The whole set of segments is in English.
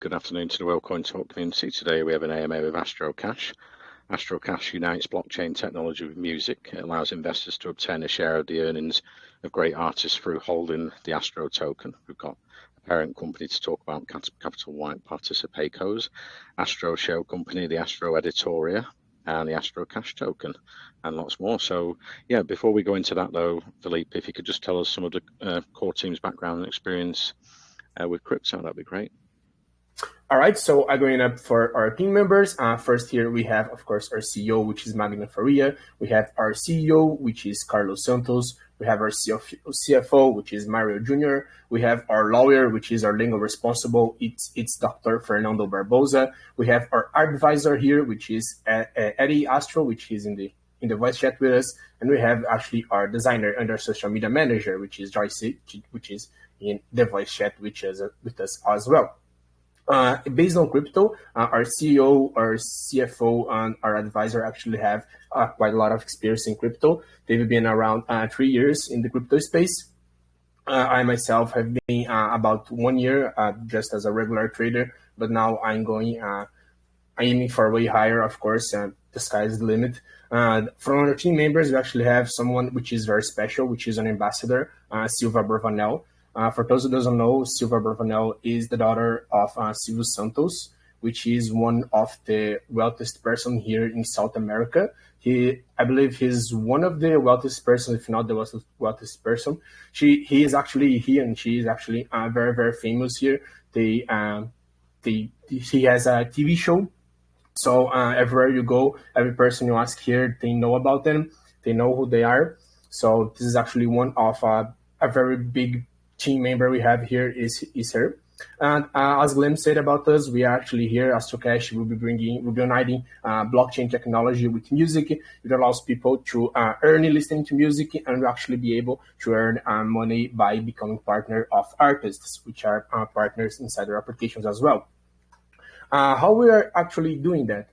Good afternoon to the WorldCoin Talk community. Today we have an AMA with Astro Cash. Astro Cash unites blockchain technology with music. It allows investors to obtain a share of the earnings of great artists through holding the Astro token. We've got a parent company to talk about, Capital White Participacos, Astro Show Company, the Astro Editoria, and the Astro Cash token, and lots more. So yeah, before we go into that though, Philippe, if you could just tell us some of the core team's background and experience with crypto, that'd be great. All right, so I'm going up for our team members. First here we have, of course, our CEO, which is Magna Faria. We have our CEO, which is Carlos Santos. We have our CFO, which is Mario Jr. We have our lawyer, which is our legal responsible. It's Dr. Fernando Barbosa. We have our advisor here, which is Eddie Astro, which is in the voice chat with us. And we have actually our designer and our social media manager, which is Joyce, which is in the voice chat, which is with us as well. Based on crypto, our CEO, our CFO, and our advisor actually have quite a lot of experience in crypto. They've been around 3 years in the crypto space. I myself have been about 1 year just as a regular trader, but now I'm aiming for way higher, of course. The sky's the limit. From our team members, we actually have someone which is very special, which is an ambassador, Silva Bravanel. For those who doesn't know, Silva Bravanel is the daughter of Silvio Santos, which is one of the wealthiest person here in South America. I believe he's one of the wealthiest person, if not the wealthiest person. He and she is actually very, very famous here. He has a TV show. So everywhere you go, every person you ask here, they know about them. They know who they are. So this is actually one of a very big team member we have here is her. And as Glenn said about us, we are actually here. Astro Cash will be uniting blockchain technology with music. It allows people to earn listening to music and actually be able to earn money by becoming partner of artists, which are partners inside their applications as well. How we are actually doing that?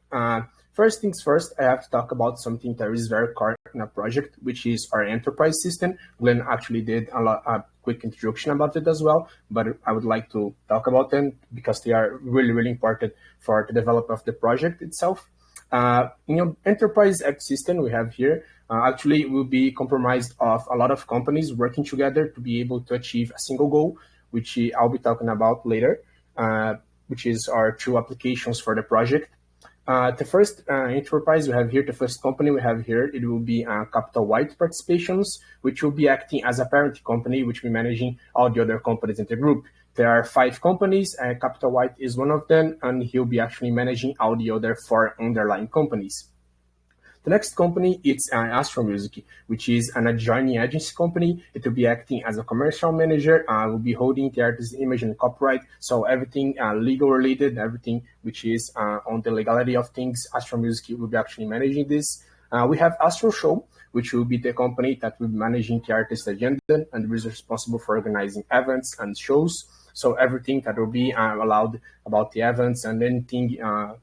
First things first, I have to talk about something that is very core in our project, which is our enterprise system. Glenn actually did a quick introduction about it as well, but I would like to talk about them because they are really, really important for the development of the project itself. In your enterprise ecosystem we have here, actually will be comprised of a lot of companies working together to be able to achieve a single goal, which I'll be talking about later, which is our 2 applications for the project. The first enterprise we have here, the first company we have here, it will be Capital White Participations, which will be acting as a parent company, which will be managing all the other companies in the group. There are 5 companies, Capital White is one of them, and he'll be actually managing all the other 4 underlying companies. The next company is Astro Music, which is an adjoining agency company. It will be acting as a commercial manager, will be holding the artist's image and copyright. So everything legal related, everything which is on the legality of things, Astro Music will be actually managing this. We have Astro Show, which will be the company that will be managing the artist's agenda and is responsible for organizing events and shows. So everything that will be allowed about the events and anything,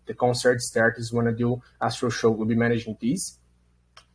the concerts the artists want to do, Astro Show will be managing these.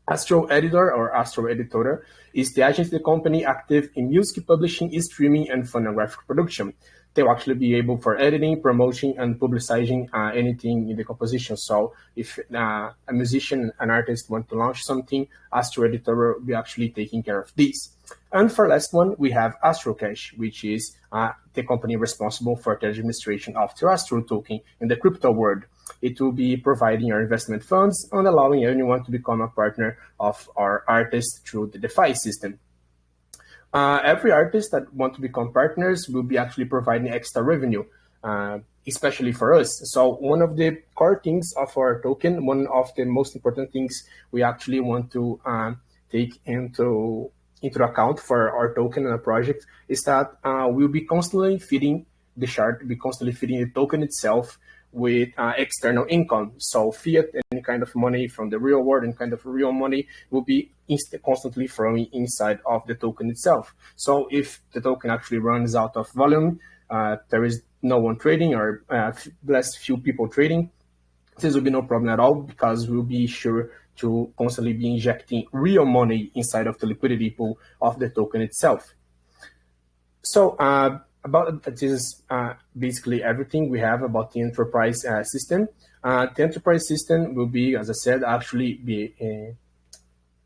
Astro Editor or Astro Editora is the agency company active in music publishing, streaming, and phonographic production. They'll actually be able for editing, promoting, and publicizing anything in the composition. So if a musician, an artist want to launch something, Astro Editor will be actually taking care of this. And for last one, we have Astro Cash, which is the company responsible for the administration of the Astro token in the crypto world. It will be providing your investment funds and allowing anyone to become a partner of our artist through the DeFi system. Every artist that want to become partners will be actually providing extra revenue, especially for us. So one of the core things of our token, one of the most important things we actually want to take into account for our token and our project is that we'll be constantly feeding the chart, be constantly feeding the token itself with external income. So fiat, any kind of money from the real world and kind of real money will be constantly flowing inside of the token itself. So if the token actually runs out of volume, there is no one trading or less few people trading, this will be no problem at all because we'll be sure to constantly be injecting real money inside of the liquidity pool of the token itself. So about this is basically everything we have about the enterprise system. The enterprise system will be, as I said, actually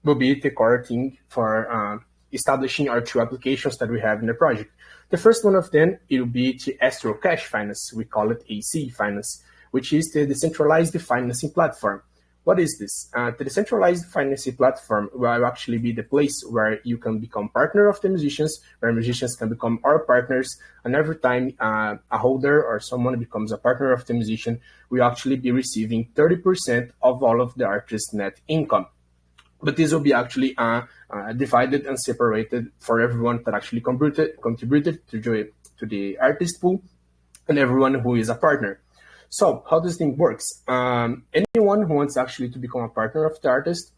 will be the core thing for establishing our two applications that we have in the project. The first one of them, it will be the Astro Cash Finance. We call it AC Finance, which is the decentralized financing platform. What is this? The decentralized financing platform will actually be the place where you can become partner of the musicians, where musicians can become our partners, and every time a holder or someone becomes a partner of the musician, we actually be receiving 30% of all of the artist's net income. But this will be actually divided and separated for everyone that actually contributed to the artist pool and everyone who is a partner. So how this thing works? Anyone who wants actually to become a partner of the artist,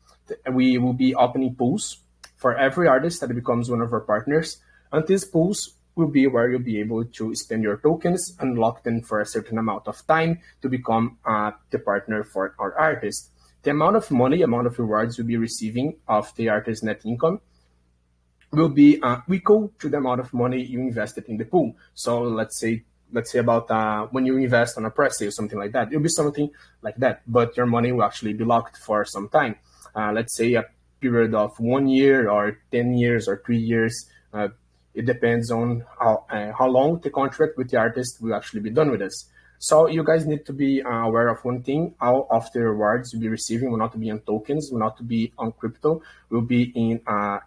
we will be opening pools for every artist that becomes one of our partners. And these pools will be where you'll be able to spend your tokens and lock them for a certain amount of time to become the partner for our artist. The amount of money, amount of rewards you'll be receiving of the artist's net income will be equal to the amount of money you invested in the pool. So let's say about when you invest on a press sale, something like that. It'll be something like that, but your money will actually be locked for some time. Let's say a period of 1 year or 10 years or 3 years. It depends on how long the contract with the artist will actually be done with us. So you guys need to be aware of one thing. All of the rewards you'll be receiving will not be on tokens, will not be on crypto, will be in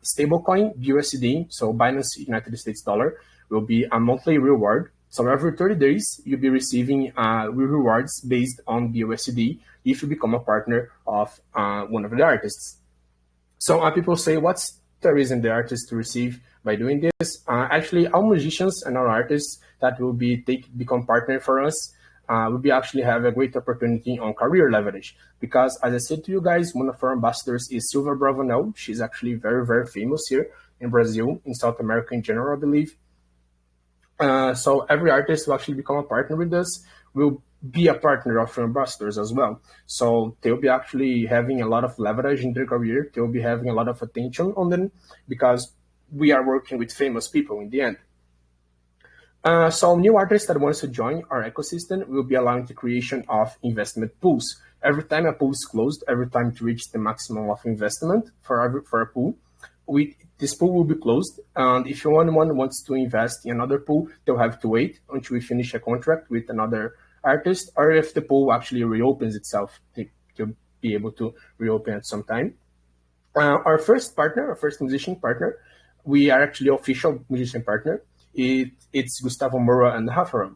stablecoin, USD, so Binance United States dollar, will be a monthly reward. So every 30 days, you'll be receiving rewards based on BUSD if you become a partner of one of the artists. So people say, what's the reason the artists to receive by doing this? Actually, our musicians and our artists that will become partner for us will be actually have a great opportunity on career leverage. Because as I said to you guys, one of our ambassadors is Silva Bravanel. She's actually very, very famous here in Brazil, in South America in general, I believe. So every artist who actually become a partner with us will be a partner of ambassadors as well. So they'll be actually having a lot of leverage in their career. They'll be having a lot of attention on them because we are working with famous people in the end. So new artists that wants to join our ecosystem will be allowing the creation of investment pools. Every time a pool is closed, every time to reach the maximum of investment for a pool, this pool will be closed. And if anyone wants to invest in another pool, they'll have to wait until we finish a contract with another artist, or if the pool actually reopens itself, to be able to reopen at some time. Our first musician partner, we are actually official musician partner. It's Gustavo Moura and Rafael.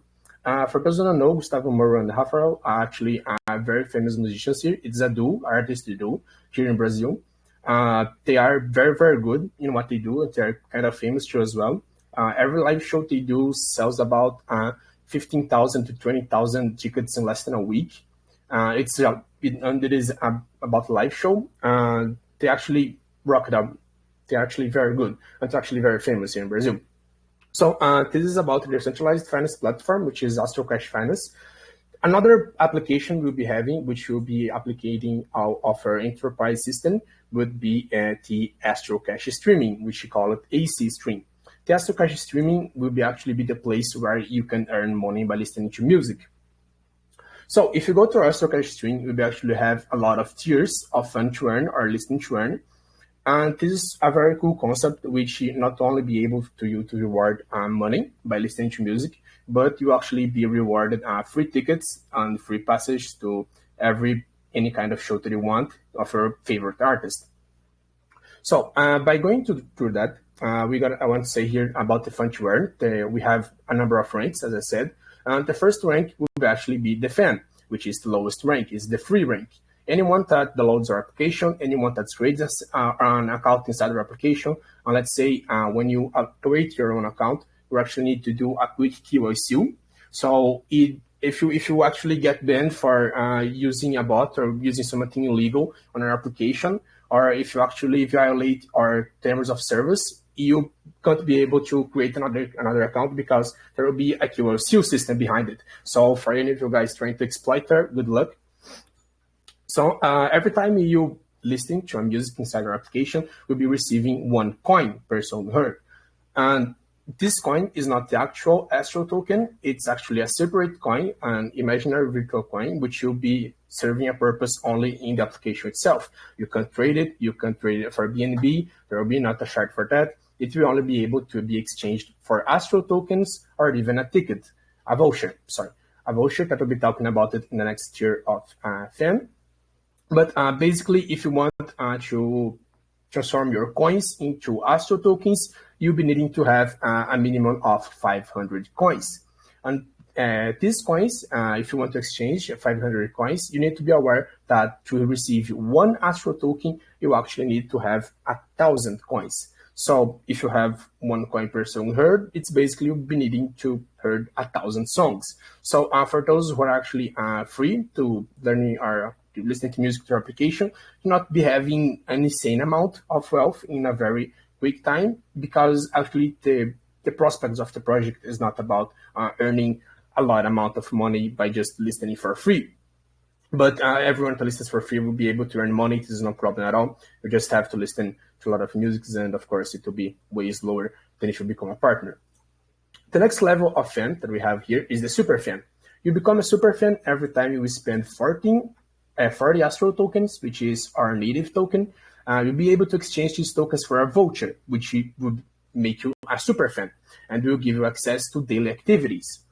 For those who don't know, Gustavo Moura and Rafael are actually very famous musicians here. It's a duo, artist duo here in Brazil. They are very, very good in what they do. They're kind of famous too as well. Every live show they do sells about 15,000 to 20,000 tickets in less than a week. It is about a live show. They actually rock it up. They're actually very good. And they're actually very famous here in Brazil. So this is about the decentralized finance platform, which is Astro Cash Finance. Another application we'll be having, which will be applicating our enterprise system, would be the Astro Cash Streaming, which we call it AC Stream. The Astro Cash Streaming will actually be the place where you can earn money by listening to music. So if you go to Astro Cash Stream, we actually have a lot of tiers of fun to earn or listening to earn. And this is a very cool concept, which not only be able to reward money by listening to music, but you actually be rewarded free tickets and free passage to any kind of show that you want of your favorite artist. So by going through that, I want to say here about the fun to earn. We have a number of ranks, as I said. The first rank will actually be the fan, which is the lowest rank, is the free rank. Anyone that downloads our application, anyone that creates an account inside our application, and let's say when you create your own account, you actually need to do a quick KYC. So if you actually get banned for using a bot or using something illegal on our application, or if you actually violate our terms of service, you can't be able to create another account because there will be a KYC system behind it. So for any of you guys trying to exploit that, good luck. So every time you listen to a music inside our application, we'll be receiving 1 coin per song heard. And This coin is not the actual Astro token. It's actually a separate coin, an imaginary virtual coin, which will be serving a purpose only in the application itself. You can trade it. You can trade it for BNB. There will be not a shard for that. It will only be able to be exchanged for Astro tokens or even a ticket, a voucher, that we'll be talking about it in the next tier of fan. But basically, if you want to transform your coins into Astro tokens, you'll be needing to have a minimum of 500 coins. And these coins, if you want to exchange 500 coins, you need to be aware that to receive one Astro token, you actually need to have 1,000 coins. So if you have 1 coin per song heard, it's basically you'll be needing to heard 1,000 songs. So for those who are actually free to learning or to listening to music through application, you not be having an insane amount of wealth in a very quick time, because actually the prospects of the project is not about earning a lot amount of money by just listening for free. But everyone that listens for free will be able to earn money. This is no problem at all. You just have to listen to a lot of music, and of course it will be way slower than if you become a partner. The next level of fan that we have here is the super fan. You become a super fan every time you spend 40 Astro tokens, which is our native token. You'll be able to exchange these tokens for a voucher, which would make you a super fan and will give you access to daily activities.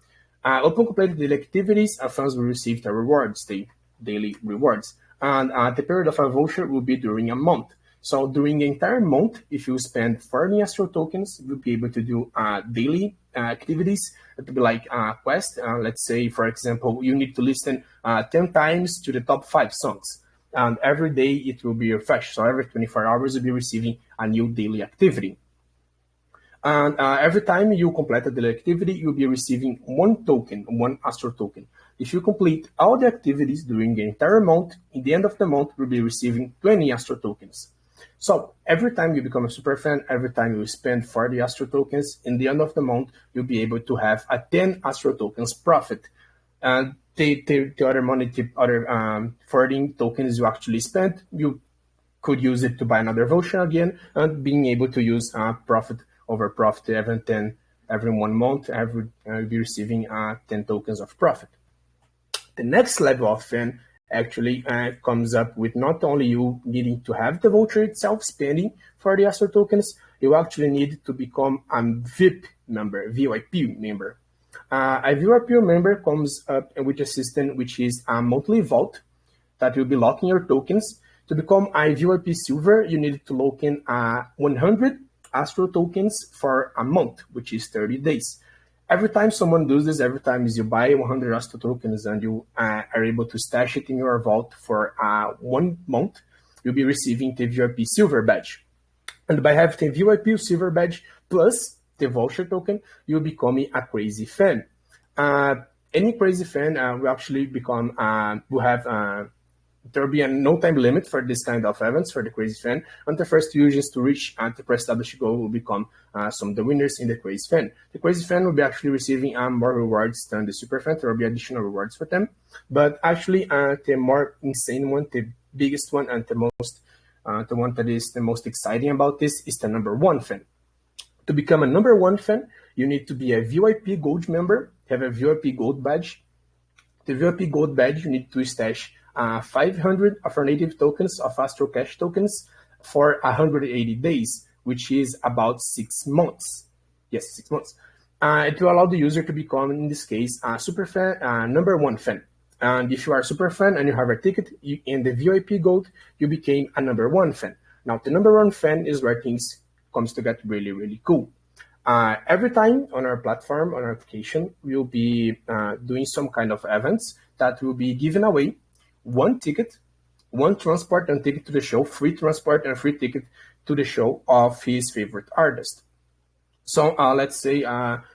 Upon completing daily activities, fans will receive the rewards, the daily rewards. And the period of a voucher will be during a month. So during the entire month, if you spend 40 Astro tokens, you'll be able to do daily activities. It will be like a quest. Let's say, for example, you need to listen 10 times to the top 5 songs. And every day it will be refreshed. So every 24 hours, you'll be receiving a new daily activity. And every time you complete a daily activity, you'll be receiving 1 token, 1 Astro token. If you complete all the activities during the entire month, in the end of the month, you'll be receiving 20 Astro tokens. So every time you become a super fan, every time you spend 40 Astro tokens, in the end of the month, you'll be able to have a 10 Astro tokens profit. And the other money, the other 14 tokens you actually spent, you could use it to buy another voucher again, and being able to use profit over profit every 1 month, you'll be receiving 10 tokens of profit. The next level of fan actually comes up with not only you needing to have the voucher itself, spending for the Astro tokens, you actually need to become a VIP member, VIP member. A VIP member comes up with a system which is a monthly vault that will be locking your tokens. To become a VIP Silver, you need to lock in 100 Astro tokens for a month, which is 30 days. Every time someone does this, every time you buy 100 Astro tokens and you are able to stash it in your vault for 1 month, you'll be receiving the VIP Silver badge. And by having the VIP Silver badge plus the voucher token, you'll become a crazy fan. Any crazy fan will actually become, will have there will be a no time limit for this kind of events for the crazy fan, and the first users to reach the pre-established goal will become some of the winners in the crazy fan. The crazy fan will be actually receiving more rewards than the super fan. There will be additional rewards for them, but actually the more insane one, the biggest one, and the one that is the most exciting about this is the number 1 fan. To become a number 1 fan, you need to be a VIP Gold member, have a VIP Gold badge. The VIP Gold badge, you need to stash 500 of our native tokens of Astro Cash tokens for 180 days, which is about 6 months. Yes, 6 months. It will allow the user to become, in this case, a super fan, number 1 fan. And if you are a super fan and you have a ticket in the VIP Gold, you became a number 1 fan. Now, the number 1 fan is where things comes to get really, really cool. Every time on our platform, on our application, we'll be doing some kind of events that will be giving away 1 ticket, 1 transport and ticket to the show, free transport and free ticket to the show of his favorite artist. So let's say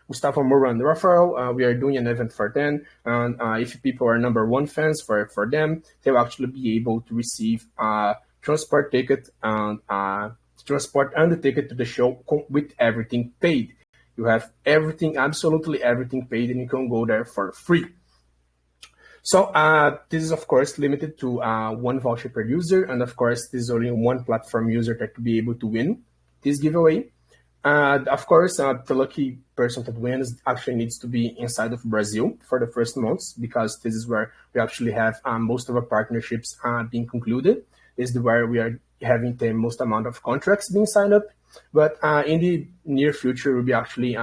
Gustavo Moura and Rafael, we are doing an event for them, and if people are number 1 fans for them, they'll actually be able to receive a transport ticket and transport and the ticket to the show with everything paid. You have everything, absolutely everything paid, and you can go there for free. So this is, of course, limited to 1 voucher per user. And, of course, this is only 1 platform user that will be able to win this giveaway. Of course, the lucky person that wins actually needs to be inside of Brazil for the first months, because this is where we actually have most of our partnerships being concluded. This is where we are having the most amount of contracts being signed up. But in the near future, we'll be actually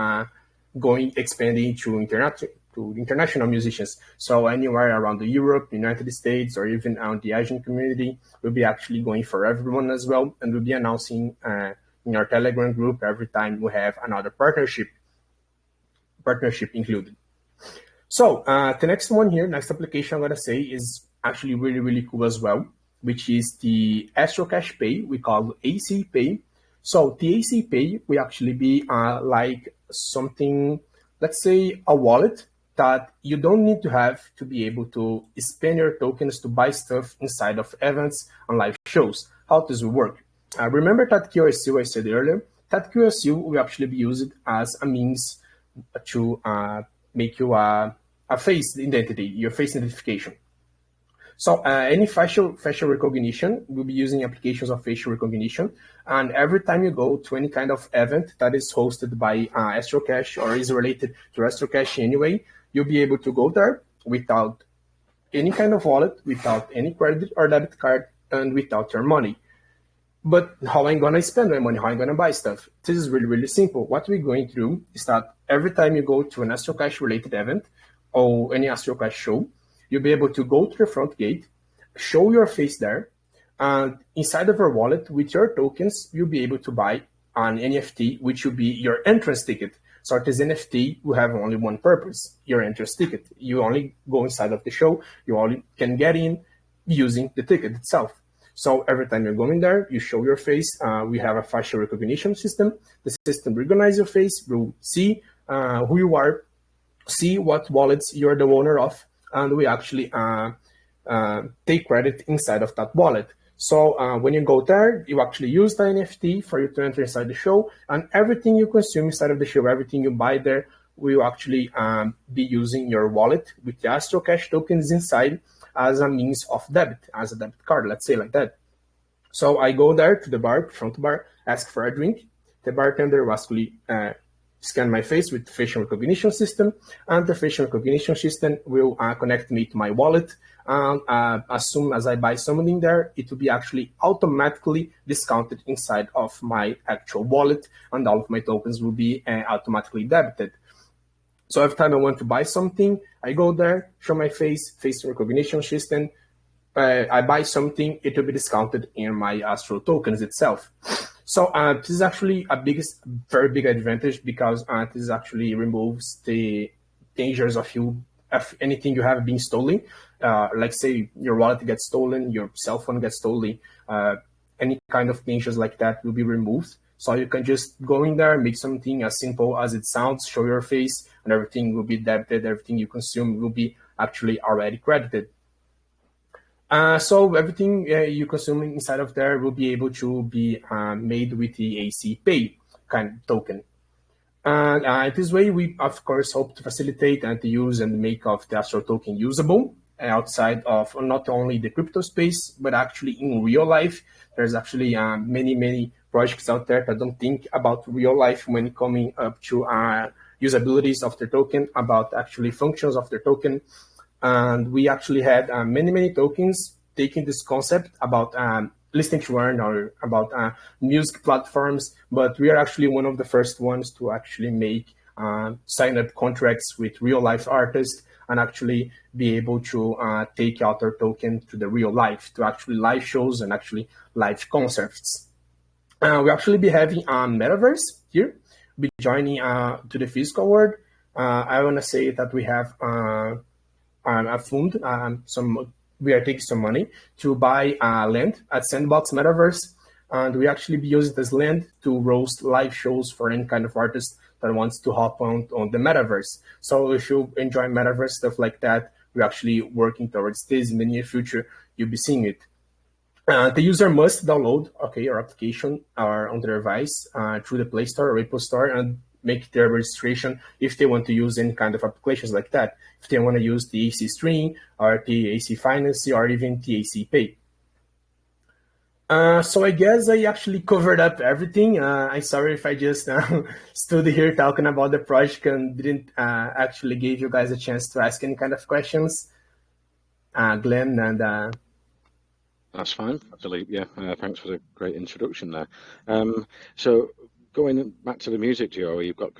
expanding to international musicians. So anywhere around the Europe, United States, or even the Asian community, we'll be actually going for everyone as well, and we'll be announcing in our Telegram group every time we have another partnership included. So the next one here, next application I'm gonna say is actually really, really cool as well, which is the Astro Cash Pay. We call AC Pay. So the AC Pay will actually be like something, let's say a wallet that you don't need to have to be able to spend your tokens to buy stuff inside of events and live shows. How does it work? Remember that QSU I said earlier? That QSU will actually be used as a means to make you a face identity, your face identification. So any facial recognition, we'll be using applications of facial recognition. And every time you go to any kind of event that is hosted by Astro Cash or is related to Astro Cash anyway, you'll be able to go there without any kind of wallet, without any credit or debit card, and without your money. But how am I going to spend my money? How am I going to buy stuff? This is really, really simple. What we're going to do is that every time you go to an Astro Cash related event or any Astro Cash show, you'll be able to go to the front gate, show your face there, and inside of your wallet with your tokens, you'll be able to buy an NFT, which will be your entrance ticket. So this NFT will have only one purpose, your entrance ticket. You only go inside of the show, you only can get in using the ticket itself. So every time you're going there, you show your face. We have a facial recognition system. The system recognizes your face, will see who you are, see what wallets you're the owner of, and we actually take credit inside of that wallet. So when you go there, you actually use the NFT for you to enter inside the show, and everything you consume inside of the show, everything you buy there, will actually be using your wallet with the Astro Cash tokens inside as a means of debit, as a debit card, let's say like that. So I go there to the bar, front bar, ask for a drink. The bartender will actually scan my face with the facial recognition system, and the facial recognition system will connect me to my wallet. And as soon as I buy something there, it will be actually automatically discounted inside of my actual wallet, and all of my tokens will be automatically debited. So every time I want to buy something, I go there, show my face, facial recognition system, I buy something, it will be discounted in my Astro tokens itself. So this is actually very big advantage, because this actually removes the dangers of anything you have being stolen. Like say your wallet gets stolen, your cell phone gets stolen, any kind of dangers like that will be removed. So you can just go in there, make something as simple as it sounds, show your face, and everything will be debited. Everything you consume will be actually already credited. So everything you consume inside of there will be able to be made with the AC Pay kind of token. And this way, we of course hope to facilitate and to use and make of the Astro token usable outside of not only the crypto space, but actually in real life. There's actually many projects out there that don't think about real life when coming up to usabilities of the token, about actually functions of the token. And we actually had many tokens taking this concept about listening to earn or about music platforms, but we are actually one of the first ones to actually make sign up contracts with real life artists and actually be able to take out their token to the real life, to actually live shows and actually live concerts. We'll actually be having a metaverse here, be joining to the physical world. I want to say that we have a fund, we are taking some money to buy land at Sandbox Metaverse, and we actually be using this land to roast live shows for any kind of artist that wants to hop on the Metaverse. So if you enjoy Metaverse stuff like that, we're actually working towards this. In the near future, you'll be seeing it. The user must download our application on their device through the Play Store or Apple Store and make their registration if they want to use any kind of applications like that. If they want to use the AC Stream or the AC Finance or even the AC Pay. So I guess I actually covered up everything. I'm sorry if I just stood here talking about the project and didn't actually give you guys a chance to ask any kind of questions, Glenn. And That's fine, Philippe. Yeah, thanks for the great introduction there. So going back to the music duo, you've got,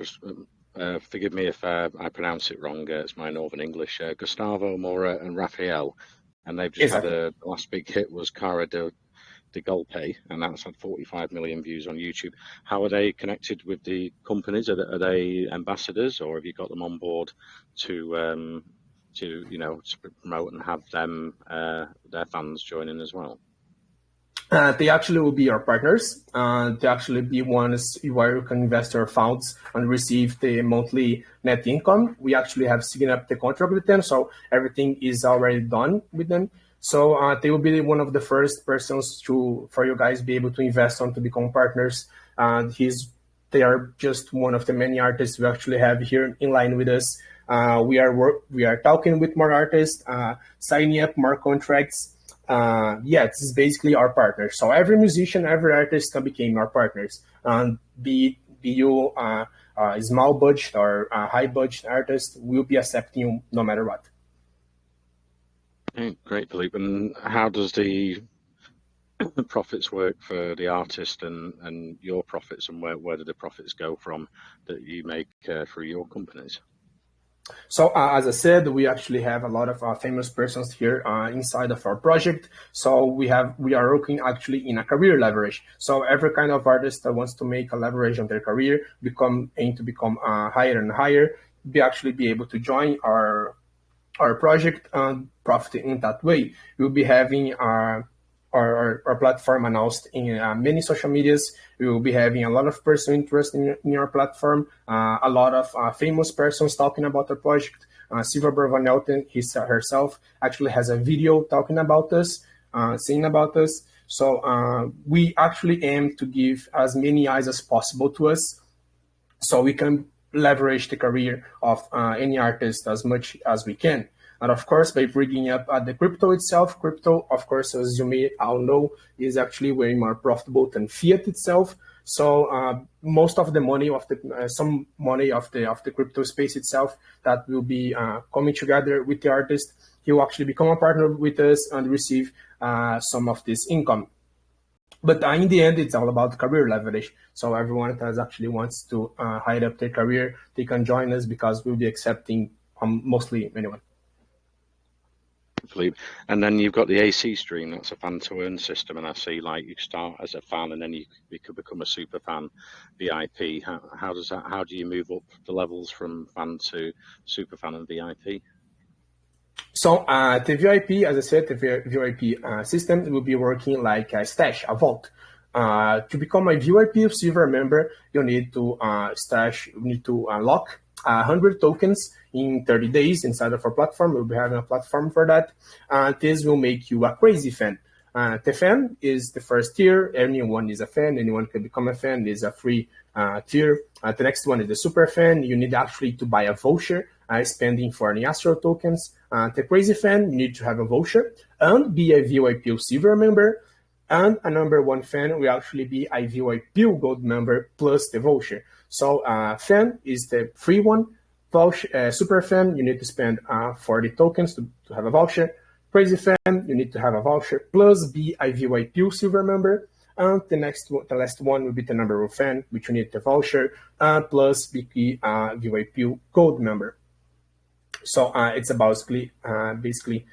forgive me if I pronounce it wrong, it's my Northern English, Gustavo Mora and Raphael, and they've just had exactly. the last big hit was Cara de Golpe, and that's had 45 million views on YouTube. How are they connected with the companies? Are they ambassadors, or have you got them on board to to promote and have them their fans join in as well? They actually will be our partners. They actually be ones where you can invest your funds and receive the monthly net income. We actually have signed up the contract with them, so everything is already done with them. So they will be one of the first persons to for you guys be able to invest on to become partners. They are just one of the many artists we actually have here in line with us. We are talking with more artists, signing up more contracts. Yeah, this is basically our partner. So every musician, every artist can become our partners. Be you a small budget or a high budget artist, we'll be accepting you no matter what. Okay, great, Philippe. And how does the profits work for the artist and your profits, and where do the profits go from that you make through your companies? So as I said, we actually have a lot of famous persons here inside of our project. So we are working actually in a career leverage. So every kind of artist that wants to make a leverage on their career, aim to become higher and higher, be able to join our project and profit in that way. We'll be having our platform announced in many social medias. We will be having a lot of person interest in our platform, a lot of famous persons talking about the project. Silva Bravanelton herself actually has a video talking about us, saying about us. So we actually aim to give as many eyes as possible to us so we can leverage the career of any artist as much as we can. And of course, by bringing up the crypto itself, crypto, of course, as you may all know, is actually way more profitable than fiat itself. So most of the money of some money of the crypto space itself that will be coming together with the artist, he will actually become a partner with us and receive some of this income. But in the end, it's all about career leverage. So everyone that actually wants to hide up their career, they can join us because we'll be accepting mostly anyone. Philippe. And then you've got the AC stream. That's a fan to earn system, and I see like you start as a fan, and then you could become a super fan, VIP. How does that? How do you move up the levels from fan to super fan and VIP? So the VIP, as I said, the VIP system will be working like a stash, a vault. To become a VIP silver member, you need to unlock 100 tokens in 30 days inside of our platform. We'll be having a platform for that. This will make you a crazy fan. The fan is the first tier. Anyone is a fan. Anyone can become a fan. It's a free tier. The next one is the super fan. You need actually to buy a voucher, spending for any Astro tokens. The crazy fan, you need to have a voucher and be a VIP silver member. And a number one fan will actually be a VIP gold member plus the voucher. So fan is the free one. Voucher, super fan, you need to spend 40 tokens to have a voucher. Crazy fan, you need to have a voucher plus be a VIP silver member. And the last one will be the number one fan, which you need the voucher plus be a VIP gold member. So it's about basically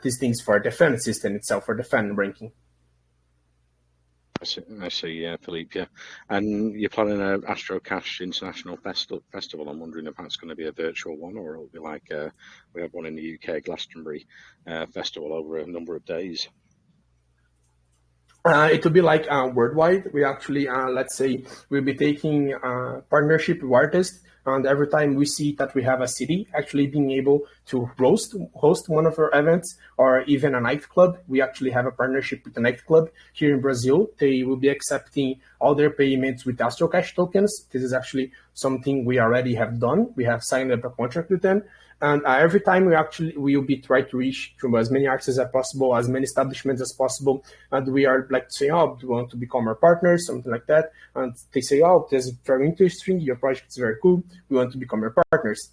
these things for the fan system itself, for the fan ranking. I see, yeah, Philippe, yeah. And you're planning an Astro Cash International Festival. I'm wondering if that's going to be a virtual one, or it'll be like we have one in the UK, Glastonbury Festival, over a number of days. It will be like worldwide. We actually, let's say, we'll be taking partnership with artists, and every time we see that we have a city actually being able to host one of our events, or even a nightclub, we actually have a partnership with a nightclub here in Brazil. They will be accepting all their payments with Astro Cash tokens. This is actually something we already have done. We have signed up a contract with them. And every time we will be trying to reach through as many artists as possible, as many establishments as possible. And we are like saying, oh, do you want to become our partners, something like that. And they say, oh, this is very interesting. Your project is very cool. We want to become your partners.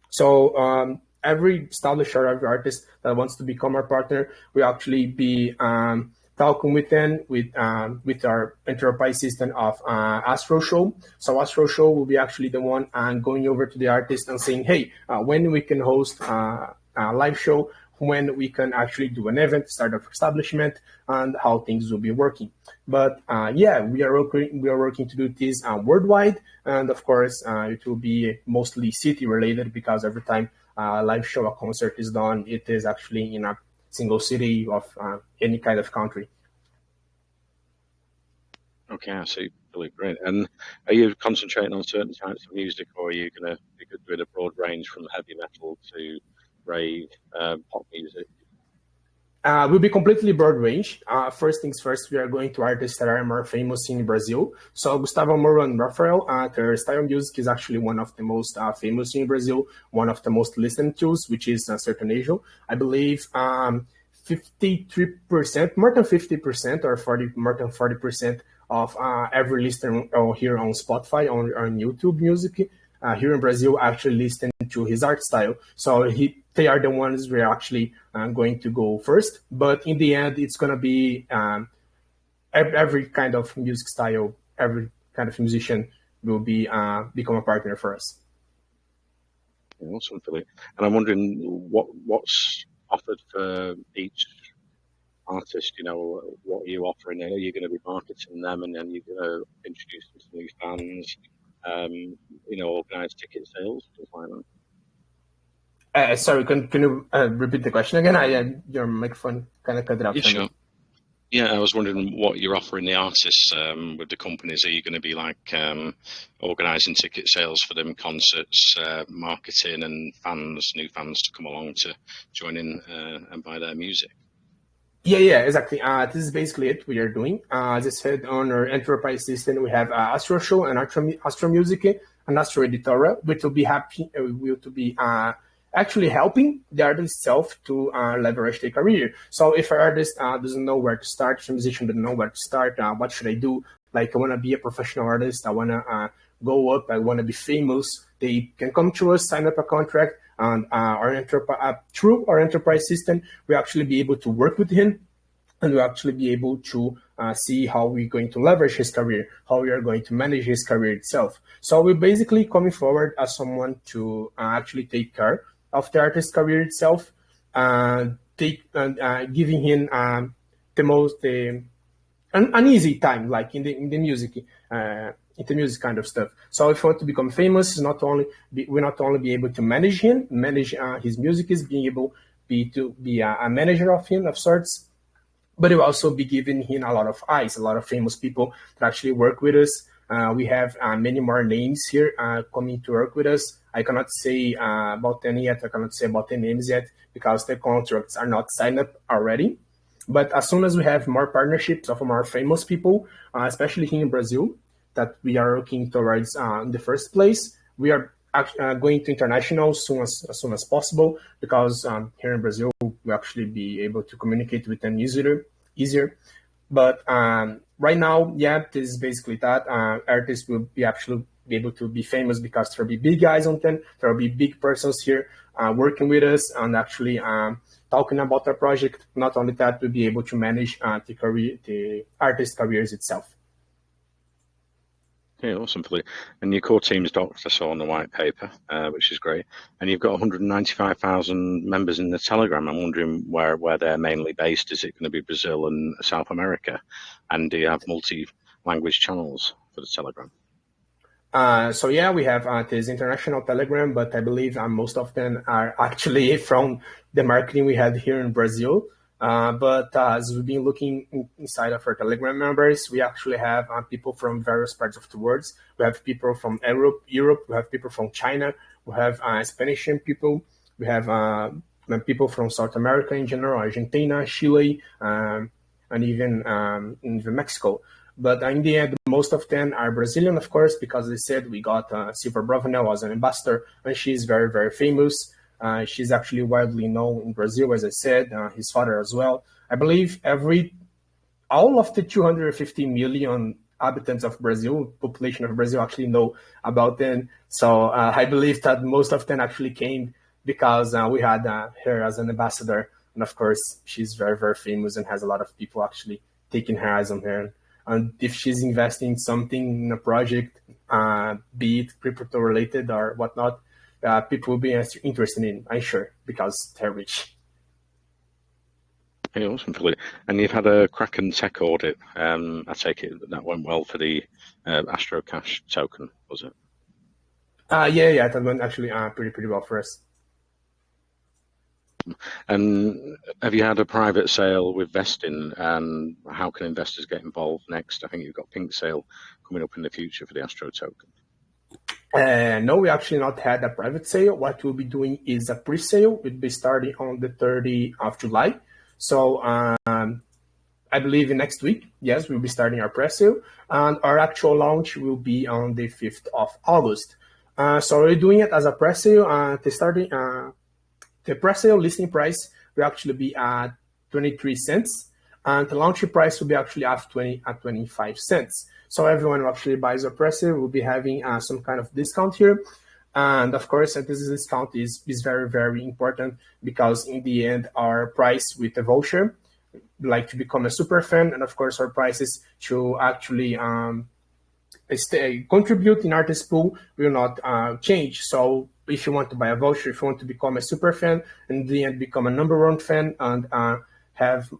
So every established or every artist that wants to become our partner, we actually be talking with them with our enterprise system of Astro Show. So Astro Show will be actually the one going over to the artist and saying, hey, when we can host a live show, when we can actually do an event, start of establishment, and how things will be working. But yeah, we are working to do this worldwide, and of course, it will be mostly city related because every time a live show, a concert is done, it is actually in a single city of any kind of country. Okay, I see. Really great. And are you concentrating on certain types of music, or are you going to be doing a broad range from heavy metal to rave, pop music? Will be completely broad range. First things first, we are going to artists that are more famous in Brazil. So Gustavo Moro and Rafael, their style of music is actually one of the most famous in Brazil, one of the most listened to, which is Sertanejo. I believe 53%, more than 50% or 40, more than 40% of every listener here on Spotify, on YouTube music, here in Brazil actually listen to his art style. So they are the ones we're actually going to go first. But in the end, it's going to be every kind of music style, every kind of musician will be become a partner for us. Awesome, Philip. And I'm wondering what's offered for each artist. You know, what are you offering? Are you going to be marketing them, and then you're going to introduce them to new fans? You know, organize ticket sales, stuff like that. Sorry, can you repeat the question again? Your microphone kind of cut it out. Yeah, sure. Yeah, I was wondering what you're offering the artists with the companies. Are you going to be like organising ticket sales for them, concerts, marketing, and new fans to come along to join in and buy their music? Yeah, exactly. This is basically it we are doing. As I said, on our enterprise system, we have Astro Show and Astro Music and Astro Editora, which will be actually helping the artist itself to leverage their career. So if an artist doesn't know where to start, if a musician doesn't know where to start, what should I do? Like, I want to be a professional artist. I want to go up. I want to be famous. They can come to us, sign up a contract, and through our enterprise system, we actually be able to work with him, and we'll actually be able to see how we're going to leverage his career, how we are going to manage his career itself. So we're basically coming forward as someone to actually take care of the artist's career itself, giving him an easy time, like in the music kind of stuff. So if you want to become famous, we'll not only be able to manage his music, is being able to be a manager of him of sorts, but it will also be giving him a lot of eyes, a lot of famous people that actually work with us. We have many more names here coming to work with us. I cannot say about any yet. I cannot say about the names yet because the contracts are not signed up already. But as soon as we have more partnerships of more famous people, especially here in Brazil, that we are looking towards in the first place, we are going to international as soon as possible, because here in Brazil, we actually be able to communicate with them easier. But right now, yeah, this is basically that. Artists will be actually be able to be famous because there will be big guys on them. There will be big persons here working with us and actually talking about our project. Not only that, we'll be able to manage the artist careers itself. Okay, awesome, Philippe. And your core team's docs I saw on the white paper, which is great. And you've got 195,000 members in the Telegram. I'm wondering where they're mainly based. Is it going to be Brazil and South America? And do you have multi-language channels for the Telegram? So yeah, we have this international Telegram, but I believe most of them are actually from the marketing we had here in Brazil. But as we've been looking inside of our Telegram members, we actually have people from various parts of the world. We have people from Europe, we have people from China, we have Spanish people, we have people from South America in general, Argentina, Chile, and even Mexico. But in the end, most of them are Brazilian, of course, because they said we got Silver Bravanel as an ambassador, and she's very, very famous. She's actually widely known in Brazil, as I said, his father as well. I believe all of the 250 million inhabitants of Brazil, population of Brazil, actually know about them. So I believe that most of them actually came because we had her as an ambassador. And of course, she's very, very famous and has a lot of people actually taking her eyes on her. And if she's investing something in a project, be it crypto related or whatnot, people will be interested in, I'm sure, because they're rich. Yeah, awesome, Philip. And you've had a Kraken tech audit. I take it that went well for the Astro Cash token, was it? Yeah, that went actually pretty well for us. And have you had a private sale with vesting? And how can investors get involved next? I think you've got Pink Sale coming up in the future for the Astro token. No, we actually not had a private sale. What we'll be doing is a pre-sale. We'll be starting on the 30th of July. So I believe in next week, yes, we'll be starting our pre-sale. And our actual launch will be on the 5th of August. So we're doing it as a pre-sale. The pre-sale listing price will actually be at 23 cents. And the launch price will be actually at 25 cents. So everyone who actually buys a pre-sale will be having some kind of discount here. And of course, this discount is very, very important because in the end, our price with the voucher, like to become a super fan, and of course, our prices to actually contribute in artist pool will not change. So if you want to buy a voucher, if you want to become a super fan, and then become a number one fan and have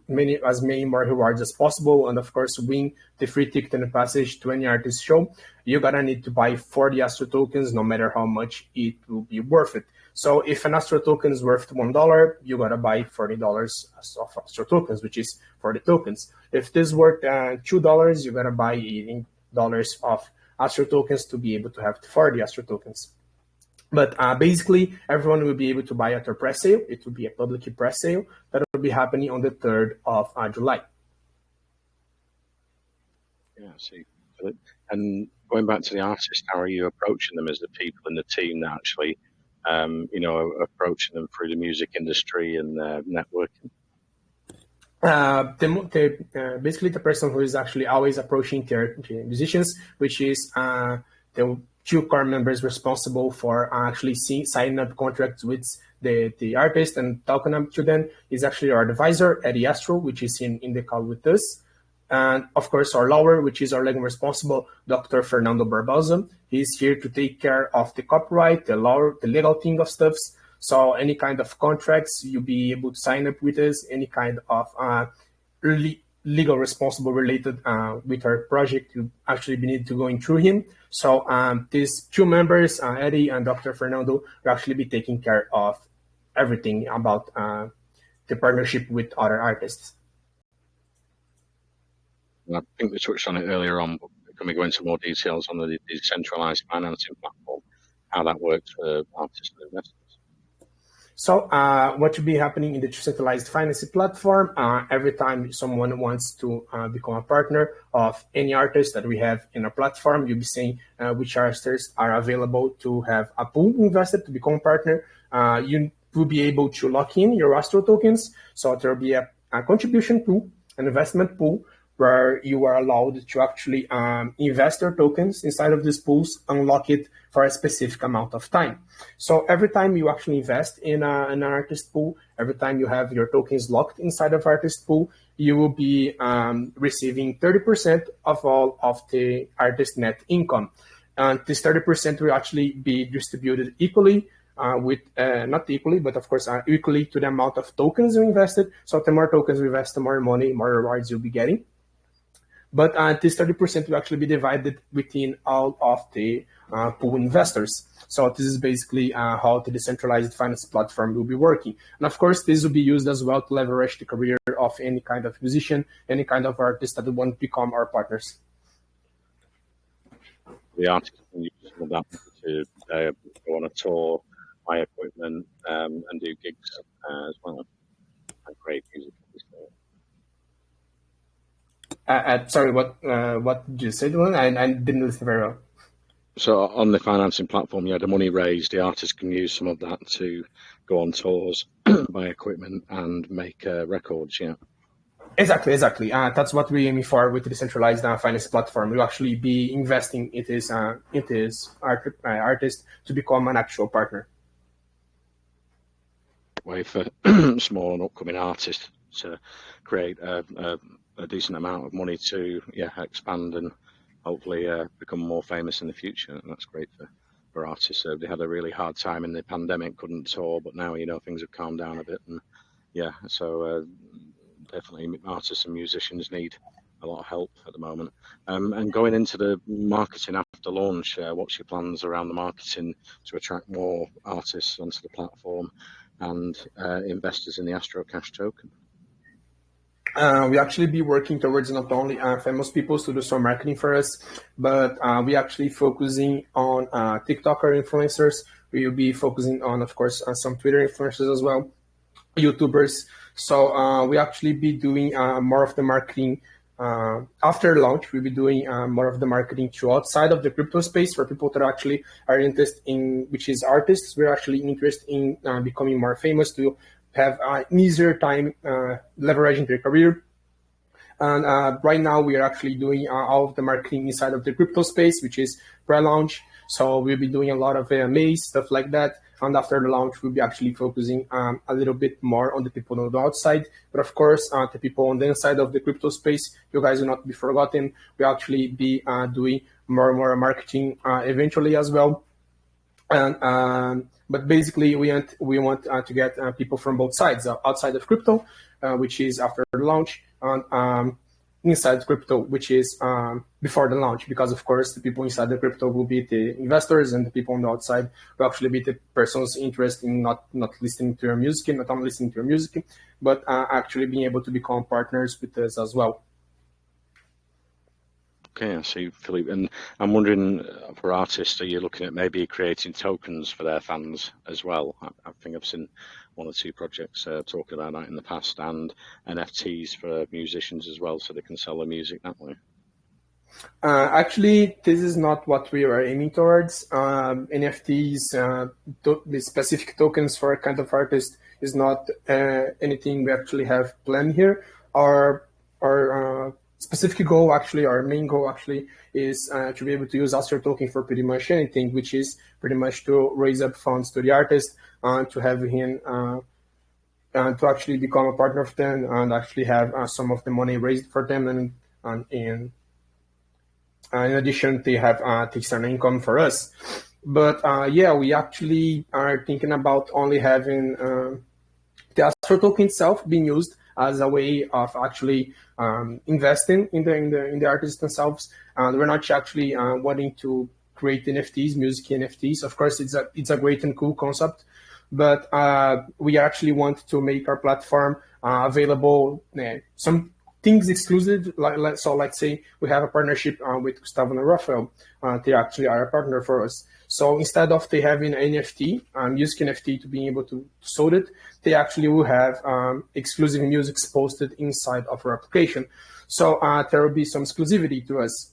as many more rewards as possible, and of course win the free ticket and passage to any artist show, you're gonna need to buy 40 Astro tokens, no matter how much it will be worth it. So if an Astro token is worth $1, you gotta buy $40 of Astro tokens, which is 40 tokens. If this worth $2, you gotta buy $18 of Astro tokens to be able to have 40 Astro tokens. But basically, everyone will be able to buy at our press sale. It will be a public press sale that will be happening on the 3rd of July. Yeah, I see. And going back to the artists, how are you approaching them as the people in the team that actually, approaching them through the music industry and networking? Basically, the person who is actually always approaching their musicians, which is the 2 core members responsible for actually signing up contracts with the artist and talking up to them, is actually our advisor, Eddie Astro, which is in the call with us. And of course, our lawyer, which is our legal responsible, Dr. Fernando Barbosa. He's here to take care of the copyright, the law, the legal thing of stuffs. So any kind of contracts, you'll be able to sign up with us, any kind of legal responsible related with our project, you actually be need to going through him. So these 2 members, Eddie and Dr. Fernando, will actually be taking care of everything about the partnership with other artists. I think we touched on it earlier on, but can we go into more details on the decentralized financing platform, how that works for artists and investors? So what will be happening in the decentralized financing platform, every time someone wants to become a partner of any artist that we have in our platform, you'll be seeing which artists are available to have a pool invested to become a partner. You will be able to lock in your Astro tokens. So there will be a contribution pool, an investment pool, where you are allowed to actually invest your tokens inside of these pools, unlock it for a specific amount of time. So every time you actually invest in an artist pool, every time you have your tokens locked inside of artist pool, you will be receiving 30% of all of the artist net income. And this 30% will actually be distributed equally not equally, but of course equally to the amount of tokens you invested. So the more tokens you invest, the more money, more rewards you'll be getting. But this 30% will actually be divided within all of the pool investors. So this is basically how the decentralized finance platform will be working. And of course, this will be used as well to leverage the career of any kind of musician, any kind of artist that want to become our partners. The artists can use some of that to go on a tour, buy equipment, and do gigs as well, and create music. Sorry, what did you say, Dylan? I didn't listen very well. So on the financing platform, the money raised, the artists can use some of that to go on tours, buy equipment, and make records. Yeah. Exactly. That's what we're aiming for with the decentralized finance platform. We'll actually be investing in this artist to become an actual partner. Way for small and upcoming artists to create a decent amount of money to expand and hopefully become more famous in the future. And that's great for artists. They had a really hard time in the pandemic, couldn't tour, but now things have calmed down a bit. And so definitely artists and musicians need a lot of help at the moment. And going into the marketing after launch, what's your plans around the marketing to attract more artists onto the platform and investors in the Astro Cash token? We actually be working towards not only famous people to do some marketing for us, but we actually focusing on TikToker influencers. We will be focusing on, of course, some Twitter influencers as well, YouTubers. So we actually be doing more of the marketing after launch. We'll be doing more of the marketing to outside of the crypto space for people that actually are interested in, which is artists. We're actually interested in becoming more famous to have an easier time leveraging their career. And right now we are actually doing all of the marketing inside of the crypto space, which is pre-launch. So we'll be doing a lot of AMAs, stuff like that. And after the launch, we'll be actually focusing a little bit more on the people on the outside. But of course, the people on the inside of the crypto space, you guys will not be forgotten. We'll actually be doing more and more marketing eventually as well. And but basically, we want to get people from both sides, outside of crypto, which is after the launch, and inside crypto, which is before the launch. Because of course, the people inside the crypto will be the investors, and the people on the outside will actually be the persons interested in not listening to your music, not only listening to your music, but actually being able to become partners with us as well. Okay, I see, Philippe. And I'm wondering, for artists, are you looking at maybe creating tokens for their fans as well? I think I've seen one or two projects talking about that in the past, and NFTs for musicians as well, so they can sell their music that way. Actually, this is not what we are aiming towards. NFTs, the specific tokens for a kind of artist, is not anything we actually have planned here. Our specific goal, actually, our main goal, actually, is to be able to use Astro token for pretty much anything, which is pretty much to raise up funds to the artist and to have him to actually become a partner of them and actually have some of the money raised for them. And in addition, they have takes an income for us. But we actually are thinking about only having the Astro token itself being used as a way of actually investing in the artists themselves. And we're not actually wanting to create NFTs, music NFTs. Of course, it's a great and cool concept, but we actually want to make our platform available. Some things exclusive. So let's say we have a partnership with Gustavo and Rafael. They actually are a partner for us. So instead of they having an NFT, music NFT to being able to sold it, they actually will have exclusive music posted inside of our application. So there will be some exclusivity to us.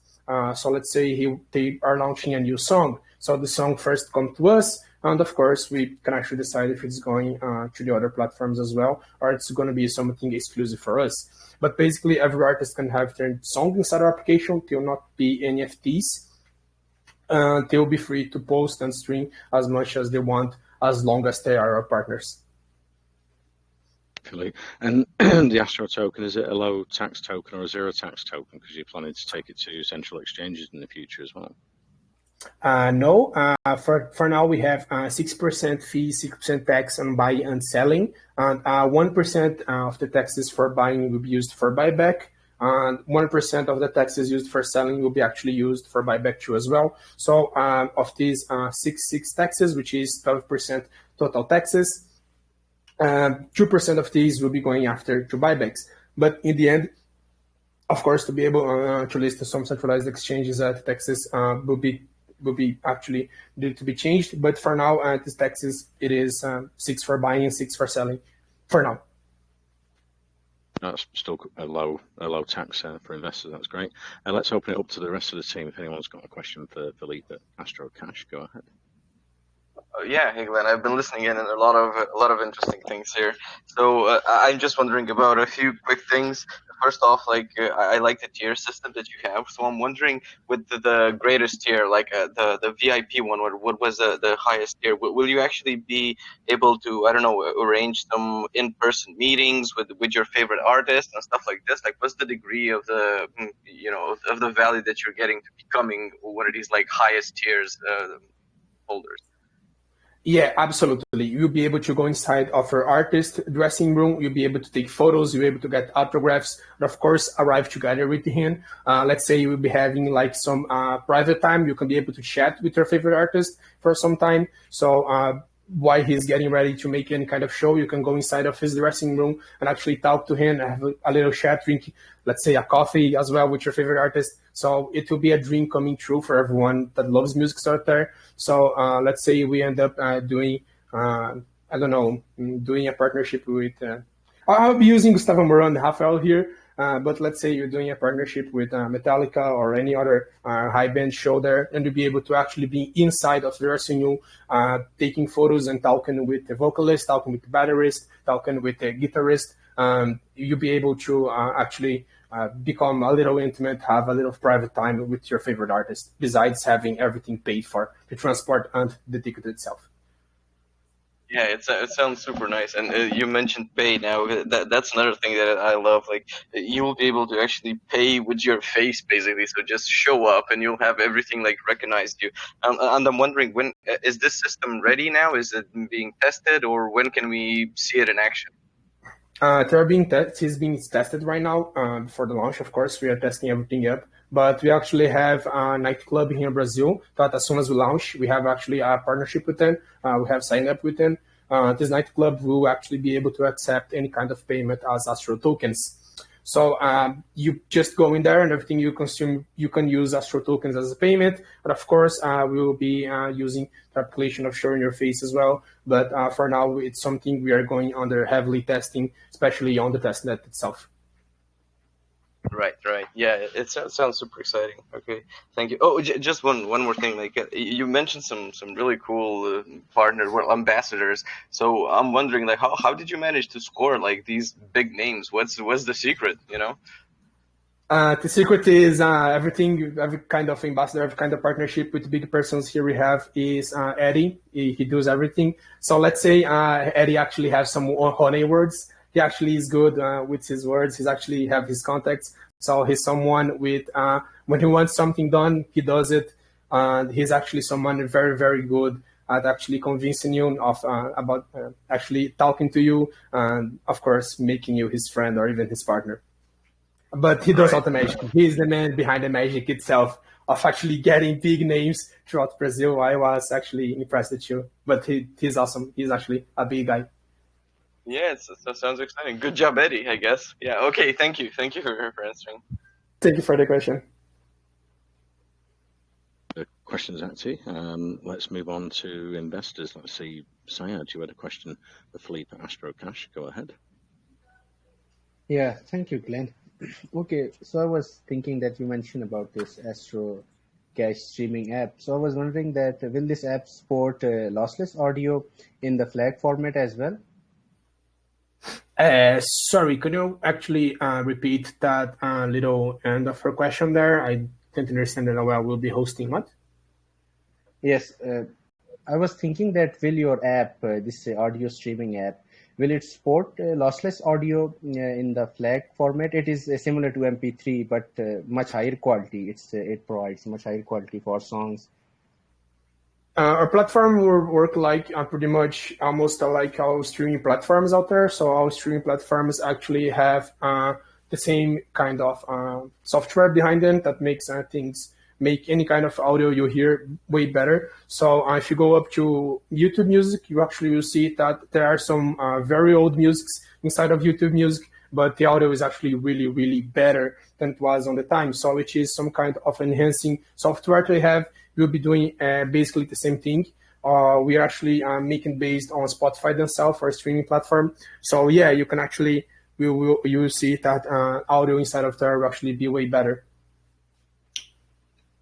So let's say they are launching a new song. So the song first comes to us, and of course we can actually decide if it's going to the other platforms as well, or it's going to be something exclusive for us. But basically, every artist can have their song inside our application. They will not be NFTs. They will be free to post and stream as much as they want, as long as they are our partners. And the Astro token, is it a low tax token or a zero tax token? Because you're planning to take it to central exchanges in the future as well. No, for now we have 6% fee, 6% tax on buying and selling, and 1% of the taxes for buying will be used for buyback, and 1% of the taxes used for selling will be actually used for buyback too as well. So of these 6 taxes, which is 12% total taxes, 2% of these will be going after to buybacks. But in the end, of course, to be able to list some centralized exchanges, the taxes will be actually due to be changed. But for now, this taxes, it is 6 for buying and 6 for selling for now. That's still a low tax for investors. That's great. Let's open it up to the rest of the team. If anyone's got a question for Philippe at Astro Cash, go ahead. Yeah, hey Glenn, I've been listening in, and a lot of interesting things here. So I'm just wondering about a few quick things. First off, I like the tier system that you have. So I'm wondering, with the greatest tier, the VIP one, what was the highest tier? Will you actually be able to, I don't know, arrange some in-person meetings with your favorite artists and stuff like this? Like, what's the degree of the of the value that you're getting to becoming one of these like highest tiers holders? Yeah, absolutely. You'll be able to go inside of your artist dressing room. You'll be able to take photos. You'll be able to get autographs. And of course, arrive together with him. Let's say you will be having like some private time. You can be able to chat with your favorite artist for some time. So while he's getting ready to make any kind of show, you can go inside of his dressing room and actually talk to him and have a little chat, drink, let's say, a coffee as well with your favorite artist. So it will be a dream coming true for everyone that loves music out there. So let's say we end up doing, I don't know, doing a partnership with, I'll be using Gustavo Moreau and Rafael here. But let's say you're doing a partnership with Metallica or any other high band show there, and you'll be able to actually be inside of the dressing room, taking photos and talking with the vocalist, talking with the batterist, talking with the guitarist. You'll be able to actually become a little intimate, have a little private time with your favorite artist, besides having everything paid for, the transport and the ticket itself. Yeah, it sounds super nice, and you mentioned pay now. That's another thing that I love. Like, you will be able to actually pay with your face, basically. So just show up, and you'll have everything like recognized you. And I'm wondering, when is this system ready now? Is it being tested, or when can we see it in action? It's being tested right now for the launch. Of course, we are testing everything up. But we actually have a nightclub here in Brazil that as soon as we launch, we have actually a partnership with them. We have signed up with them. This nightclub will actually be able to accept any kind of payment as Astro tokens. So you just go in there and everything you consume, you can use Astro tokens as a payment. But of course, we will be using the application of showing your face as well. But for now, it's something we are going under heavily testing, especially on the testnet itself. Right. Yeah, it sounds super exciting. Okay, thank you. Oh, just one more thing. Like, you mentioned some really cool partners, well, ambassadors. So I'm wondering, like, how did you manage to score like these big names? What's the secret? The secret is everything, every kind of ambassador, every kind of partnership with big persons here we have is Eddie. He does everything. So let's say Eddie actually has some honey words. He actually is good with his words. He's actually have his contacts. So he's someone with, when he wants something done, he does it. He's actually someone very, very good at actually convincing you of about actually talking to you and, of course, making you his friend or even his partner. But he does automation. He's the man behind the magic itself of actually getting big names throughout Brazil. I was actually impressed with you. But he's awesome. He's actually a big guy. Yeah, that sounds exciting. Good job, Eddie, I guess. Yeah, okay, thank you. Thank you for answering. Thank you for the question. The questions, Ati. Let's move on to investors. Let's see, Syed, you had a question for Philippe at Astro Cash. Go ahead. Yeah, thank you, Glenn. Okay, so I was thinking that you mentioned about this Astro Cash streaming app. So I was wondering that will this app support lossless audio in the FLAC format as well? Sorry, could you actually repeat that little end of her question there? I didn't understand that well. We'll be hosting what? Yes, I was thinking that will your app, this audio streaming app, will it support lossless audio in the FLAC format? It is similar to MP3, but much higher quality. It provides much higher quality for songs. Our platform will work like pretty much almost like our streaming platforms out there. So our streaming platforms actually have the same kind of software behind them that makes things make any kind of audio you hear way better. So if you go up to YouTube Music, you actually will see that there are some very old musics inside of YouTube Music, but the audio is actually really, really better than it was on the time. So which is some kind of enhancing software they have. We'll be doing basically the same thing. We are actually making based on Spotify themselves for a streaming platform. So yeah, you can actually you will see that audio inside of there will actually be way better.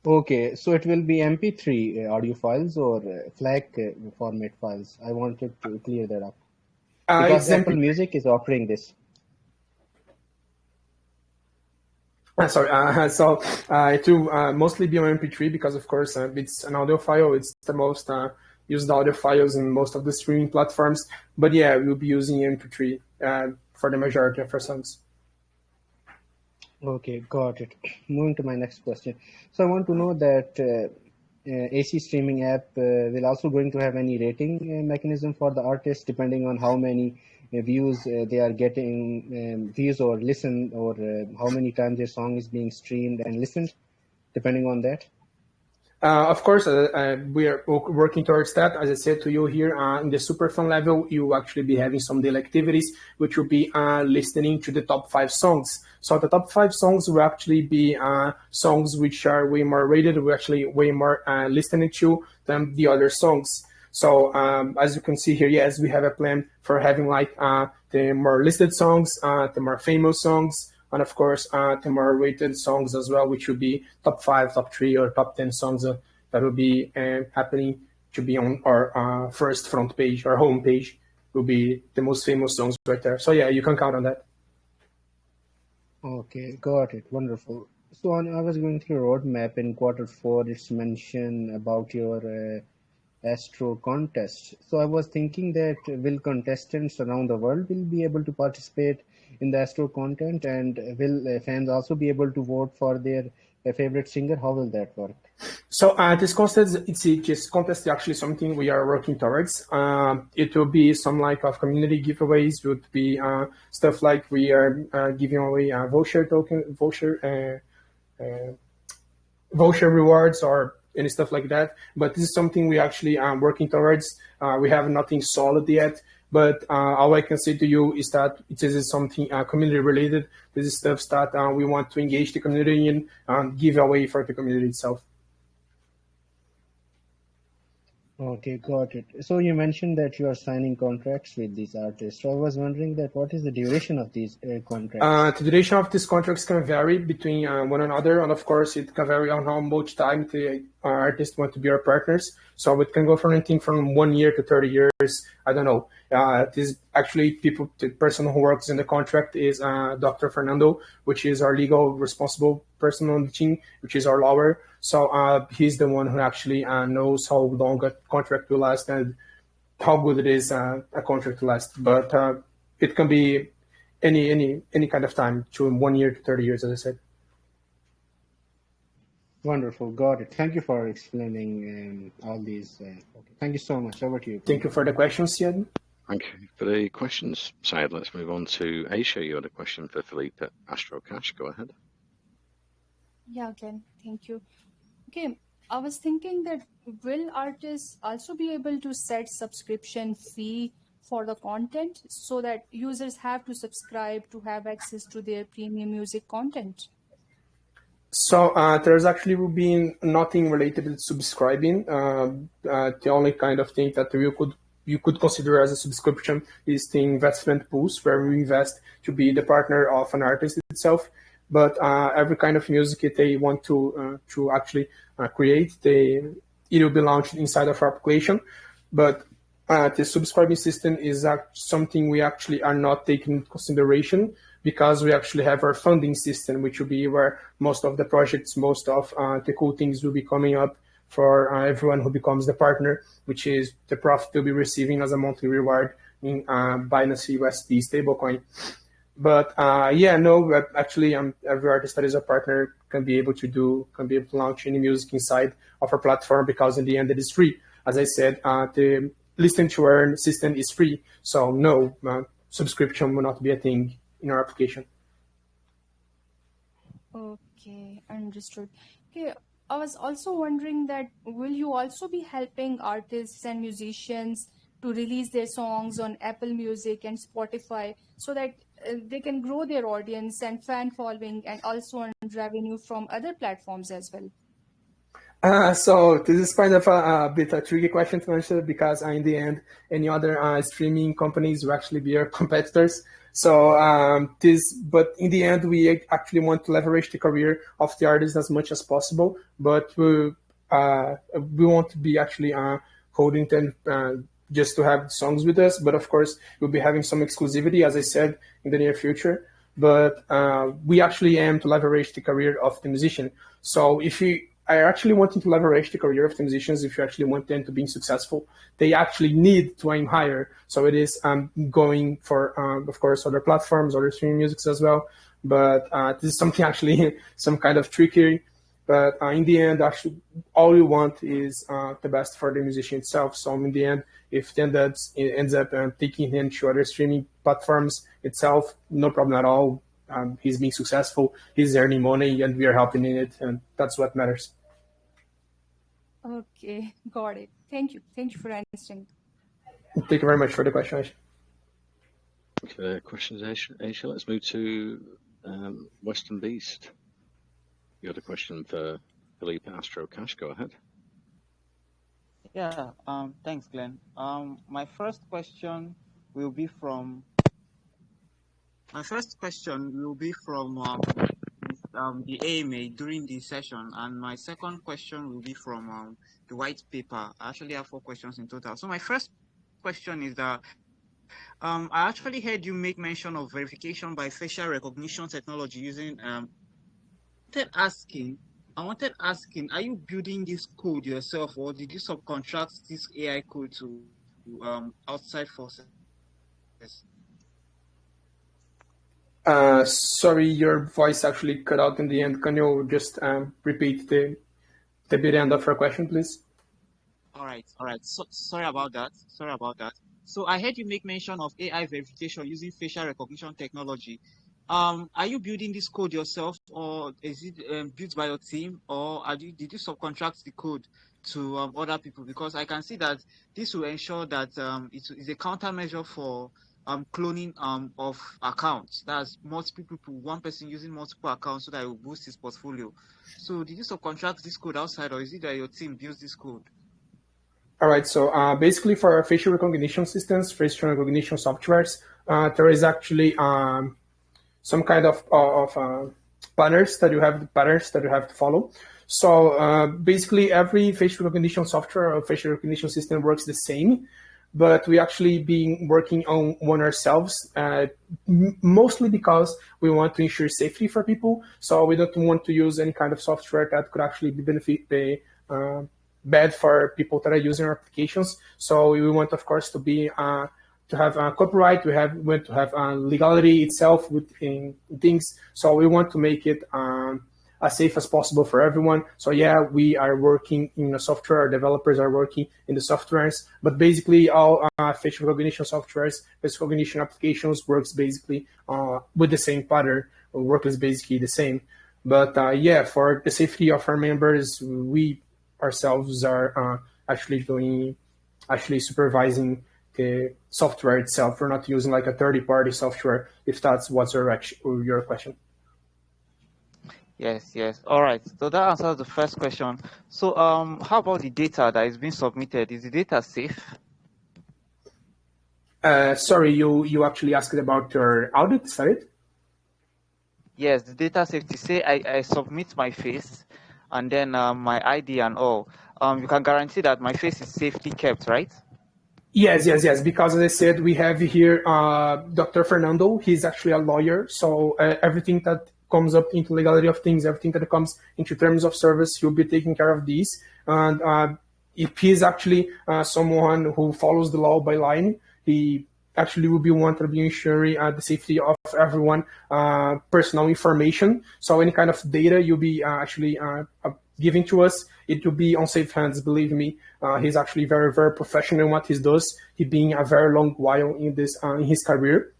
Okay, so it will be MP3 audio files or FLAC format files. I wanted to clear that up because It's Apple MP3. Music is offering this. Sorry, so it will mostly be on MP3 because, of course, it's an audio file. It's the most used audio files in most of the streaming platforms. But yeah, we'll be using MP3 for the majority of our songs. Okay, got it. Moving to my next question. So I want to know that AC streaming app will also going to have any rating mechanism for the artist depending on how many views they are getting, views or listen, or how many times their song is being streamed and listened, depending on that. Of course, we are working towards that. As I said to you here, in the super fun level, you will actually be having some daily activities, which will be listening to the top 5 songs. So the top 5 songs will actually be songs which are way more rated, we're actually way more listening to than the other songs. So as you can see here, yes, we have a plan for having like the more listed songs, the more famous songs, and of course, the more rated songs as well, which would be top 5, top 3, or top 10 songs that will be happening to be on our first front page or home page. Will be the most famous songs right there. So yeah, you can count on that. Okay, got it. Wonderful. So I was going through your roadmap in Q4. It's mentioned about your Astro contest. So I was thinking that will contestants around the world will be able to participate in the Astro content, and will fans also be able to vote for their favorite singer? How will that work? So this contest is actually something we are working towards. It will be some like of community giveaways. Would be stuff like we are giving away voucher rewards or any stuff like that. But this is something we actually are working towards. We have nothing solid yet, but all I can say to you is that it is something community related. This is stuff that we want to engage the community in and give away for the community itself. Okay, got it. So you mentioned that you are signing contracts with these artists. So I was wondering that what is the duration of these contracts? The duration of these contracts can vary between one another, and of course, it can vary on how much time the artists want to be our partners. So it can go from anything from 1 year to 30 years. I don't know. This actually the person who works in the contract is Dr. Fernando, which is our legal responsible person on the team, which is our lawyer. So he's the one who actually knows how long a contract will last and how good it is a contract to last. But it can be any kind of time, to 1 year to 30 years, as I said. Wonderful, got it. Thank you for explaining all these. Okay. Thank you so much. Over to you. Thank you for the question, Siad. Thank you for the questions, Syed. Let's move on to Aisha. You had a question for Philippe at Astro Cash. Go ahead. Yeah, Glenn, thank you. Okay, I was thinking that will artists also be able to set subscription fee for the content so that users have to subscribe to have access to their premium music content? So there's actually will be nothing related to subscribing. The only kind of thing that you could consider as a subscription is the investment pools, where we invest to be the partner of an artist itself. But every kind of music they want to actually create, it will be launched inside of our application. But the subscribing system is something we actually are not taking into consideration, because we actually have our funding system, which will be where most of the projects, most of the cool things will be coming up for everyone who becomes the partner, which is the profit they'll be receiving as a monthly reward in Binance USD stablecoin. But actually, every artist that is a partner can be able to launch any music inside of our platform, because in the end it is free. As I said, the listen to earn system is free, so no subscription will not be a thing in our application. Okay, understood. Okay, I was also wondering that will you also be helping artists and musicians to release their songs on Apple Music and Spotify so that they can grow their audience and fan following and also earn revenue from other platforms as well? So this is kind of a bit a tricky question to answer because in the end, any other streaming companies will actually be our competitors. So but in the end, we actually want to leverage the career of the artist as much as possible. But we want to be actually holding them just to have songs with us. But of course, we'll be having some exclusivity, as I said, in the near future. But we actually aim to leverage the career of the musician. So if you are actually wanting to leverage the career of the musicians, if you actually want them to be successful, they actually need to aim higher. So it is going for, of course, other platforms, other streaming musics as well. But this is something actually some kind of trickery. But in the end, actually, all we want is the best for the musician itself. So in the end, if it ends up taking him to other streaming platforms itself, no problem at all. He's being successful, he's earning money, and we are helping in it, and that's what matters. Okay, got it. Thank you. Thank you for answering. Thank you very much for the question, Aisha. Thank you for the questions, Aisha. Let's move to Western Beast. You had a question for Philippe Astro Cash. Go ahead. Yeah, thanks, Glenn. My first question will be from the AMA during the session, and my second question will be from the white paper. I actually have 4 questions in total. So my first question is that I actually heard you make mention of verification by facial recognition technology using I wanted asking, are you building this code yourself, or did you subcontract this AI code to outside forces? Sorry, your voice actually cut out in the end. Can you just repeat the bit end of your question, please? All right. So, sorry about that. So I heard you make mention of AI verification using facial recognition technology. Are you building this code yourself, or is it built by your team, or did you subcontract the code to other people? Because I can see that this will ensure that it is a countermeasure for cloning of accounts. That's multiple people, one person using multiple accounts, so that it will boost his portfolio. So did you subcontract this code outside, or is it that your team builds this code? All right, so basically for our facial recognition systems, facial recognition softwares, there is actually some kind of patterns that you have to follow. So basically every facial recognition software or facial recognition system works the same, but we actually been working on one ourselves, mostly because we want to ensure safety for people. So we don't want to use any kind of software that could actually be bad for people that are using our applications. So we want, of course, to have copyright. We want to have legality itself within things. So we want to make it as safe as possible for everyone. So yeah, we are working in the software. Our developers are working in the softwares. But basically, all facial recognition softwares, facial recognition applications works basically with the same pattern. Work is basically the same. But yeah, for the safety of our members, we ourselves are actually supervising the software itself. We're not using like a third-party software, if that's what's your question. Yes. All right. So that answers the first question. So how about the data that is being submitted? Is the data safe? Sorry, you actually asked about your audit, is that it? Yes, the data safety. Say I submit my face and then my ID and all. You can guarantee that my face is safely kept, right? Yes. Because as I said, we have here Dr. Fernando. He's actually a lawyer, so everything that comes up into legality of things, everything that comes into terms of service, he'll be taking care of these. And if he's actually someone who follows the law by line, he actually will be one to be ensuring the safety of everyone, personal information. So any kind of data you'll be actually giving to us, it will be on safe hands, believe me. He's actually very, very professional in what he does. He's been a very long while in this in his career.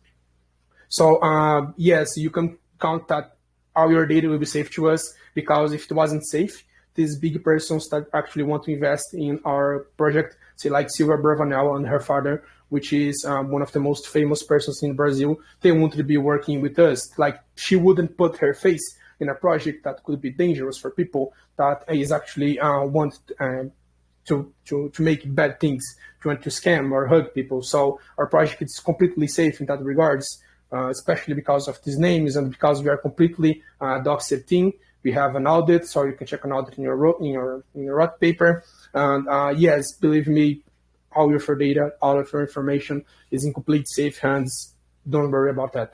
So yes, you can count that all your data will be safe to us, because if it wasn't safe, these big persons that actually want to invest in our project, say like Silvia Bravanel and her father, which is one of the most famous persons in Brazil, they wanted to be working with us. Like, she wouldn't put her face in a project that could be dangerous for people that is actually want to make bad things, to want to scam or hug people. So our project is completely safe in that regards, especially because of these names and because we are completely doxed team. We have an audit, so you can check an audit in your white paper. And yes, believe me, all of your data, all of your information is in complete safe hands. Don't worry about that.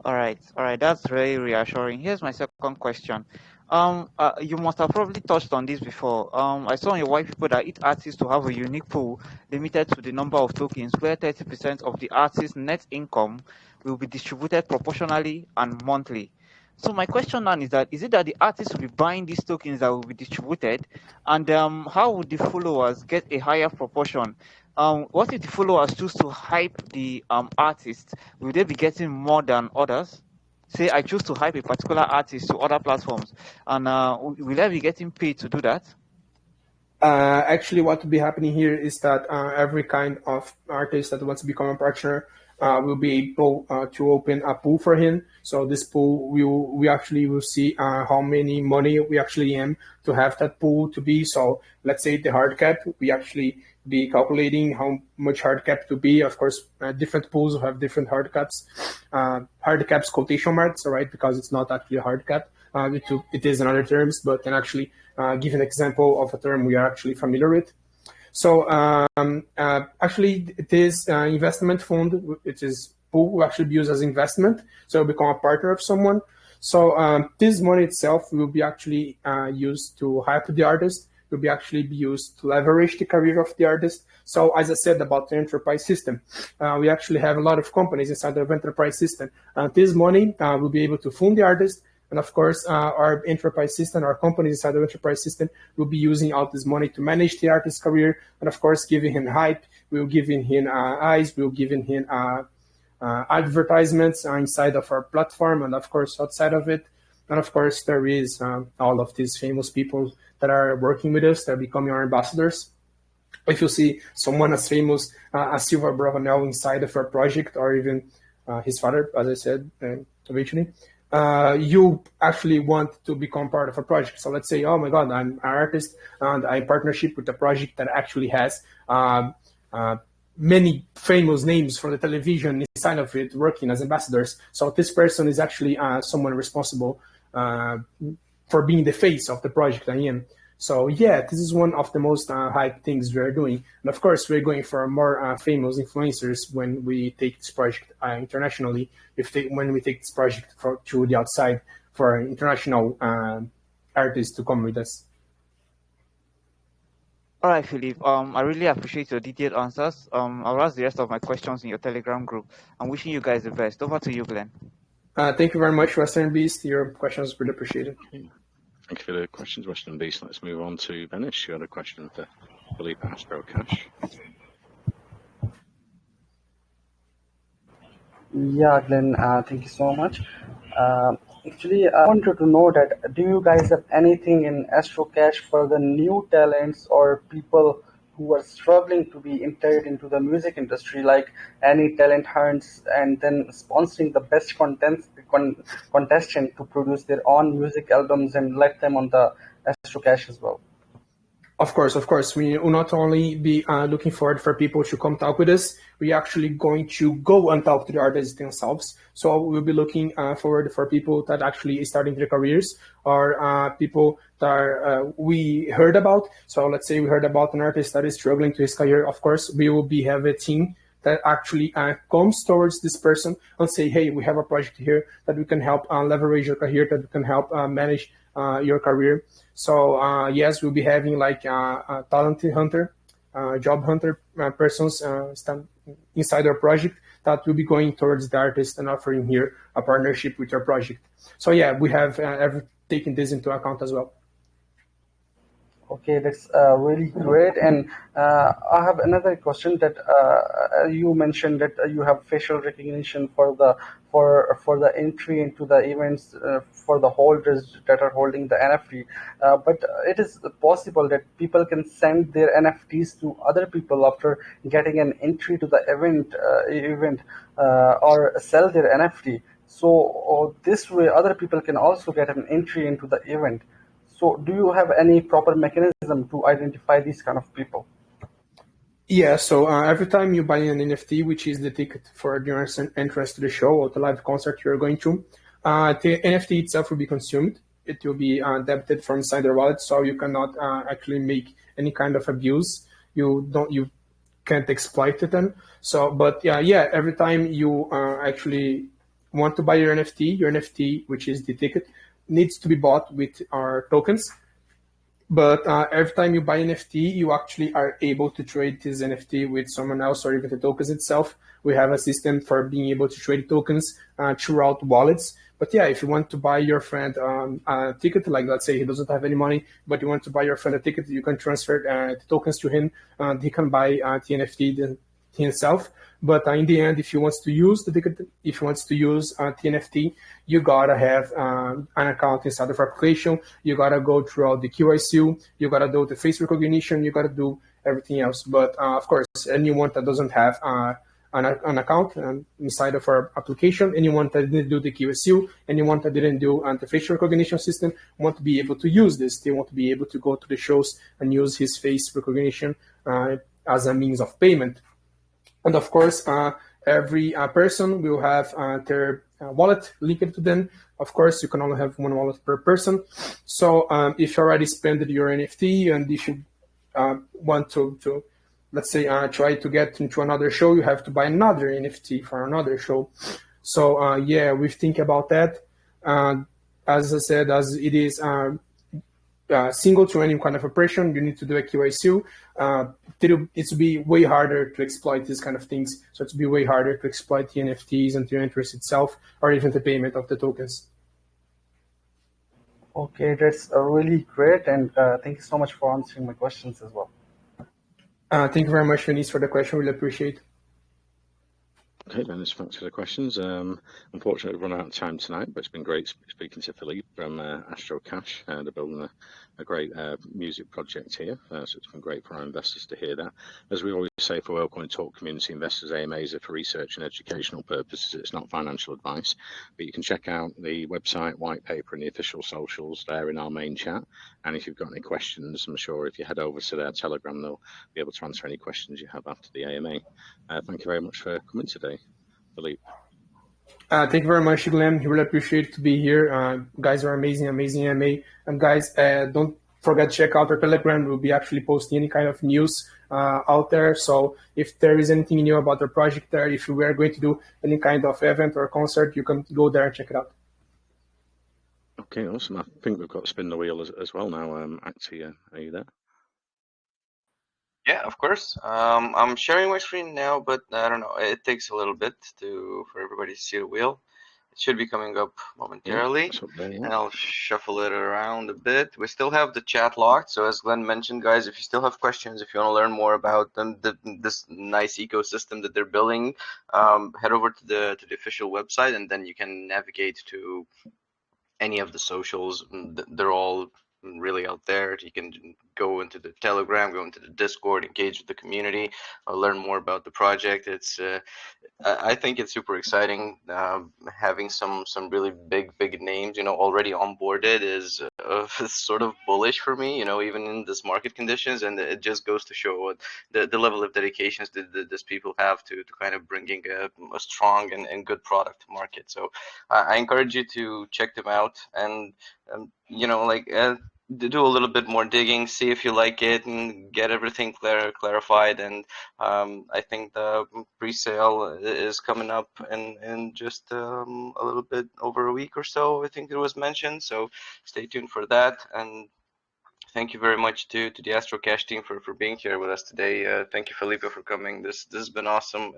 All right, that's very reassuring. Here's my second question. You must have probably touched on this before. I saw in your white paper that each artist to have a unique pool limited to the number of tokens, where 30% of the artist's net income will be distributed proportionally and monthly. So my question now is that, is it that the artists will be buying these tokens that will be distributed, and how would the followers get a higher proportion? What if the followers choose to hype the artist? Will they be getting more than others? Say I choose to hype a particular artist to other platforms, and will I be getting paid to do that? Actually, what will be happening here is that every kind of artist that wants to become a partner will be able to open a pool for him. So this pool, we actually will see how many money we actually aim to have that pool to be. So let's say the hard cap, we actually be calculating how much hard cap to be. Of course, different pools will have different hard caps. Hard caps quotation marks, all right, because it's not actually a hard cap. It is in other terms, but can actually give an example of a term we are actually familiar with. So actually, it is investment fund, which is pool will actually be used as investment. So become a partner of someone. So this money itself will be actually used to hype the artist, will be actually be used to leverage the career of the artist. So as I said about the enterprise system, we actually have a lot of companies inside the enterprise system. This money will be able to fund the artist. And of course, our enterprise system, our companies inside the enterprise system will be using all this money to manage the artist's career. And of course, giving him hype, we'll giving him eyes, we'll giving him advertisements inside of our platform, and of course, outside of it. And of course, there is all of these famous people that are working with us, that are becoming our ambassadors. If you see someone as famous as Silva Bravanel inside of our project, or even his father, as I said originally, you actually want to become part of a project. So let's say, oh my God, I'm an artist and I'm in partnership with a project that actually has many famous names from the television inside of it working as ambassadors. So this person is actually someone responsible for being the face of the project I am. So yeah, this is one of the most hype things we are doing. And of course, we're going for more famous influencers when we take this project internationally. When we take this project to the outside for international artists to come with us. All right, Philip. I really appreciate your detailed answers. I'll ask the rest of my questions in your Telegram group. I'm wishing you guys the best. Over to you, Glenn. Thank you very much, Western Beast. Your questions really appreciated. Thank you for the questions, Western Beast. Let's move on to Venice. You had a question for Philippe Astro Cash. Yeah, Glenn, thank you so much. Actually, I wanted to know that do you guys have anything in Astro Cash for the new talents or people who are struggling to be entered into the music industry, like any talent hunts and then sponsoring the best contestant to produce their own music albums and let them on the Astro Cash as well? Of course. We will not only be looking forward for people to come talk with us, we're actually going to go and talk to the artists themselves. So we'll be looking forward for people that actually is starting their careers, or people that we heard about. So let's say we heard about an artist that is struggling to his career. Of course, we will have a team that actually comes towards this person and say, hey, we have a project here that we can help leverage your career, that we can help manage your career. So yes, we'll be having like a talent hunter, job hunter persons inside our project that will be going towards the artist and offering here a partnership with your project. So yeah, we have taken this into account as well. Okay, that's really great. And I have another question that you mentioned that you have facial recognition for the entry into the events for the holders that are holding the NFT. But it is possible that people can send their NFTs to other people after getting an entry to the event or sell their NFT. So this way, other people can also get an entry into the event. So do you have any proper mechanism to identify these kind of people? Yeah, so every time you buy an NFT, which is the ticket for your entrance to the show or the live concert you're going to, the NFT itself will be consumed. It will be debited from inside your wallet, so you cannot actually make any kind of abuse. You can't exploit it then. So, but yeah, every time you actually want to buy your NFT, which is the ticket, needs to be bought with our tokens. But every time you buy NFT, you actually are able to trade this NFT with someone else or even the tokens itself. We have a system for being able to trade tokens throughout wallets. But yeah, if you want to buy your friend a ticket, like let's say he doesn't have any money, but you want to buy your friend a ticket, you can transfer the tokens to him. He can buy the NFT himself. But in the end, if you want to use the ticket, if you want to use NFT, you gotta have an account inside of our application. You gotta go through all the QIC. You gotta do the face recognition. You gotta do everything else. But of course, anyone that doesn't have an account inside of our application, anyone that didn't do the QSU, anyone that didn't do the facial recognition system want to be able to use this. They want to be able to go to the shows and use his face recognition as a means of payment. And of course, every person will have their wallet linked to them. Of course, you can only have one wallet per person. So if you already spent your NFT and if you want to let's say, try to get into another show, you have to buy another NFT for another show. So yeah, we think about that. As I said, as it is single to any kind of operation, you need to do a QIC. It's be way harder to exploit these kind of things. So it's be way harder to exploit the NFTs and the interest itself, or even the payment of the tokens. Okay, that's really great, and thank you so much for answering my questions as well. Thank you very much, Venice, for the question. Really appreciate. Okay, Dennis, thanks for the questions. Unfortunately, we've run out of time tonight, but it's been great speaking to Philippe from Astro Cash. They're building a great music project here, so it's been great for our investors to hear that. As we always say for Wellcoin Talk Community Investors, AMAs are for research and educational purposes. It's not financial advice, but you can check out the website, white paper, and the official socials there in our main chat. And if you've got any questions, I'm sure if you head over to their Telegram, they'll be able to answer any questions you have after the AMA. Thank you very much for coming today, Philippe. Thank you very much, Glenn. Really appreciate to be here. Guys are amazing AMA. And guys, don't forget to check out our Telegram. We'll be actually posting any kind of news out there. So if there is anything new about the project there, if we are going to do any kind of event or concert, you can go there and check it out. Okay, awesome. I think we've got Spin the Wheel as well now. Axie, are you there? Yeah, of course. I'm sharing my screen now, but I don't know. It takes a little bit for everybody to see the wheel. It should be coming up momentarily, and I'll shuffle it around a bit. We still have the chat locked, so as Glenn mentioned, guys, if you still have questions, if you want to learn more about them, this nice ecosystem that they're building, head over to the official website, and then you can navigate to any of the socials. They're all really out there. You can go into the Telegram, go into the Discord, engage with the community, learn more about the project. It's I think it's super exciting. Having some really big names, already onboarded is sort of bullish for me. Even in this market conditions, and it just goes to show what the level of dedications that these people have to kind of bringing a strong and good product to market. So I encourage you to check them out and do a little bit more digging, see if you like it, and get everything clarified. And I think the pre-sale is coming up in just a little bit over a week or so, I think it was mentioned. So stay tuned for that. And thank you very much to the Astro Cash team for being here with us today. Thank you, Felipe, for coming. This has been awesome.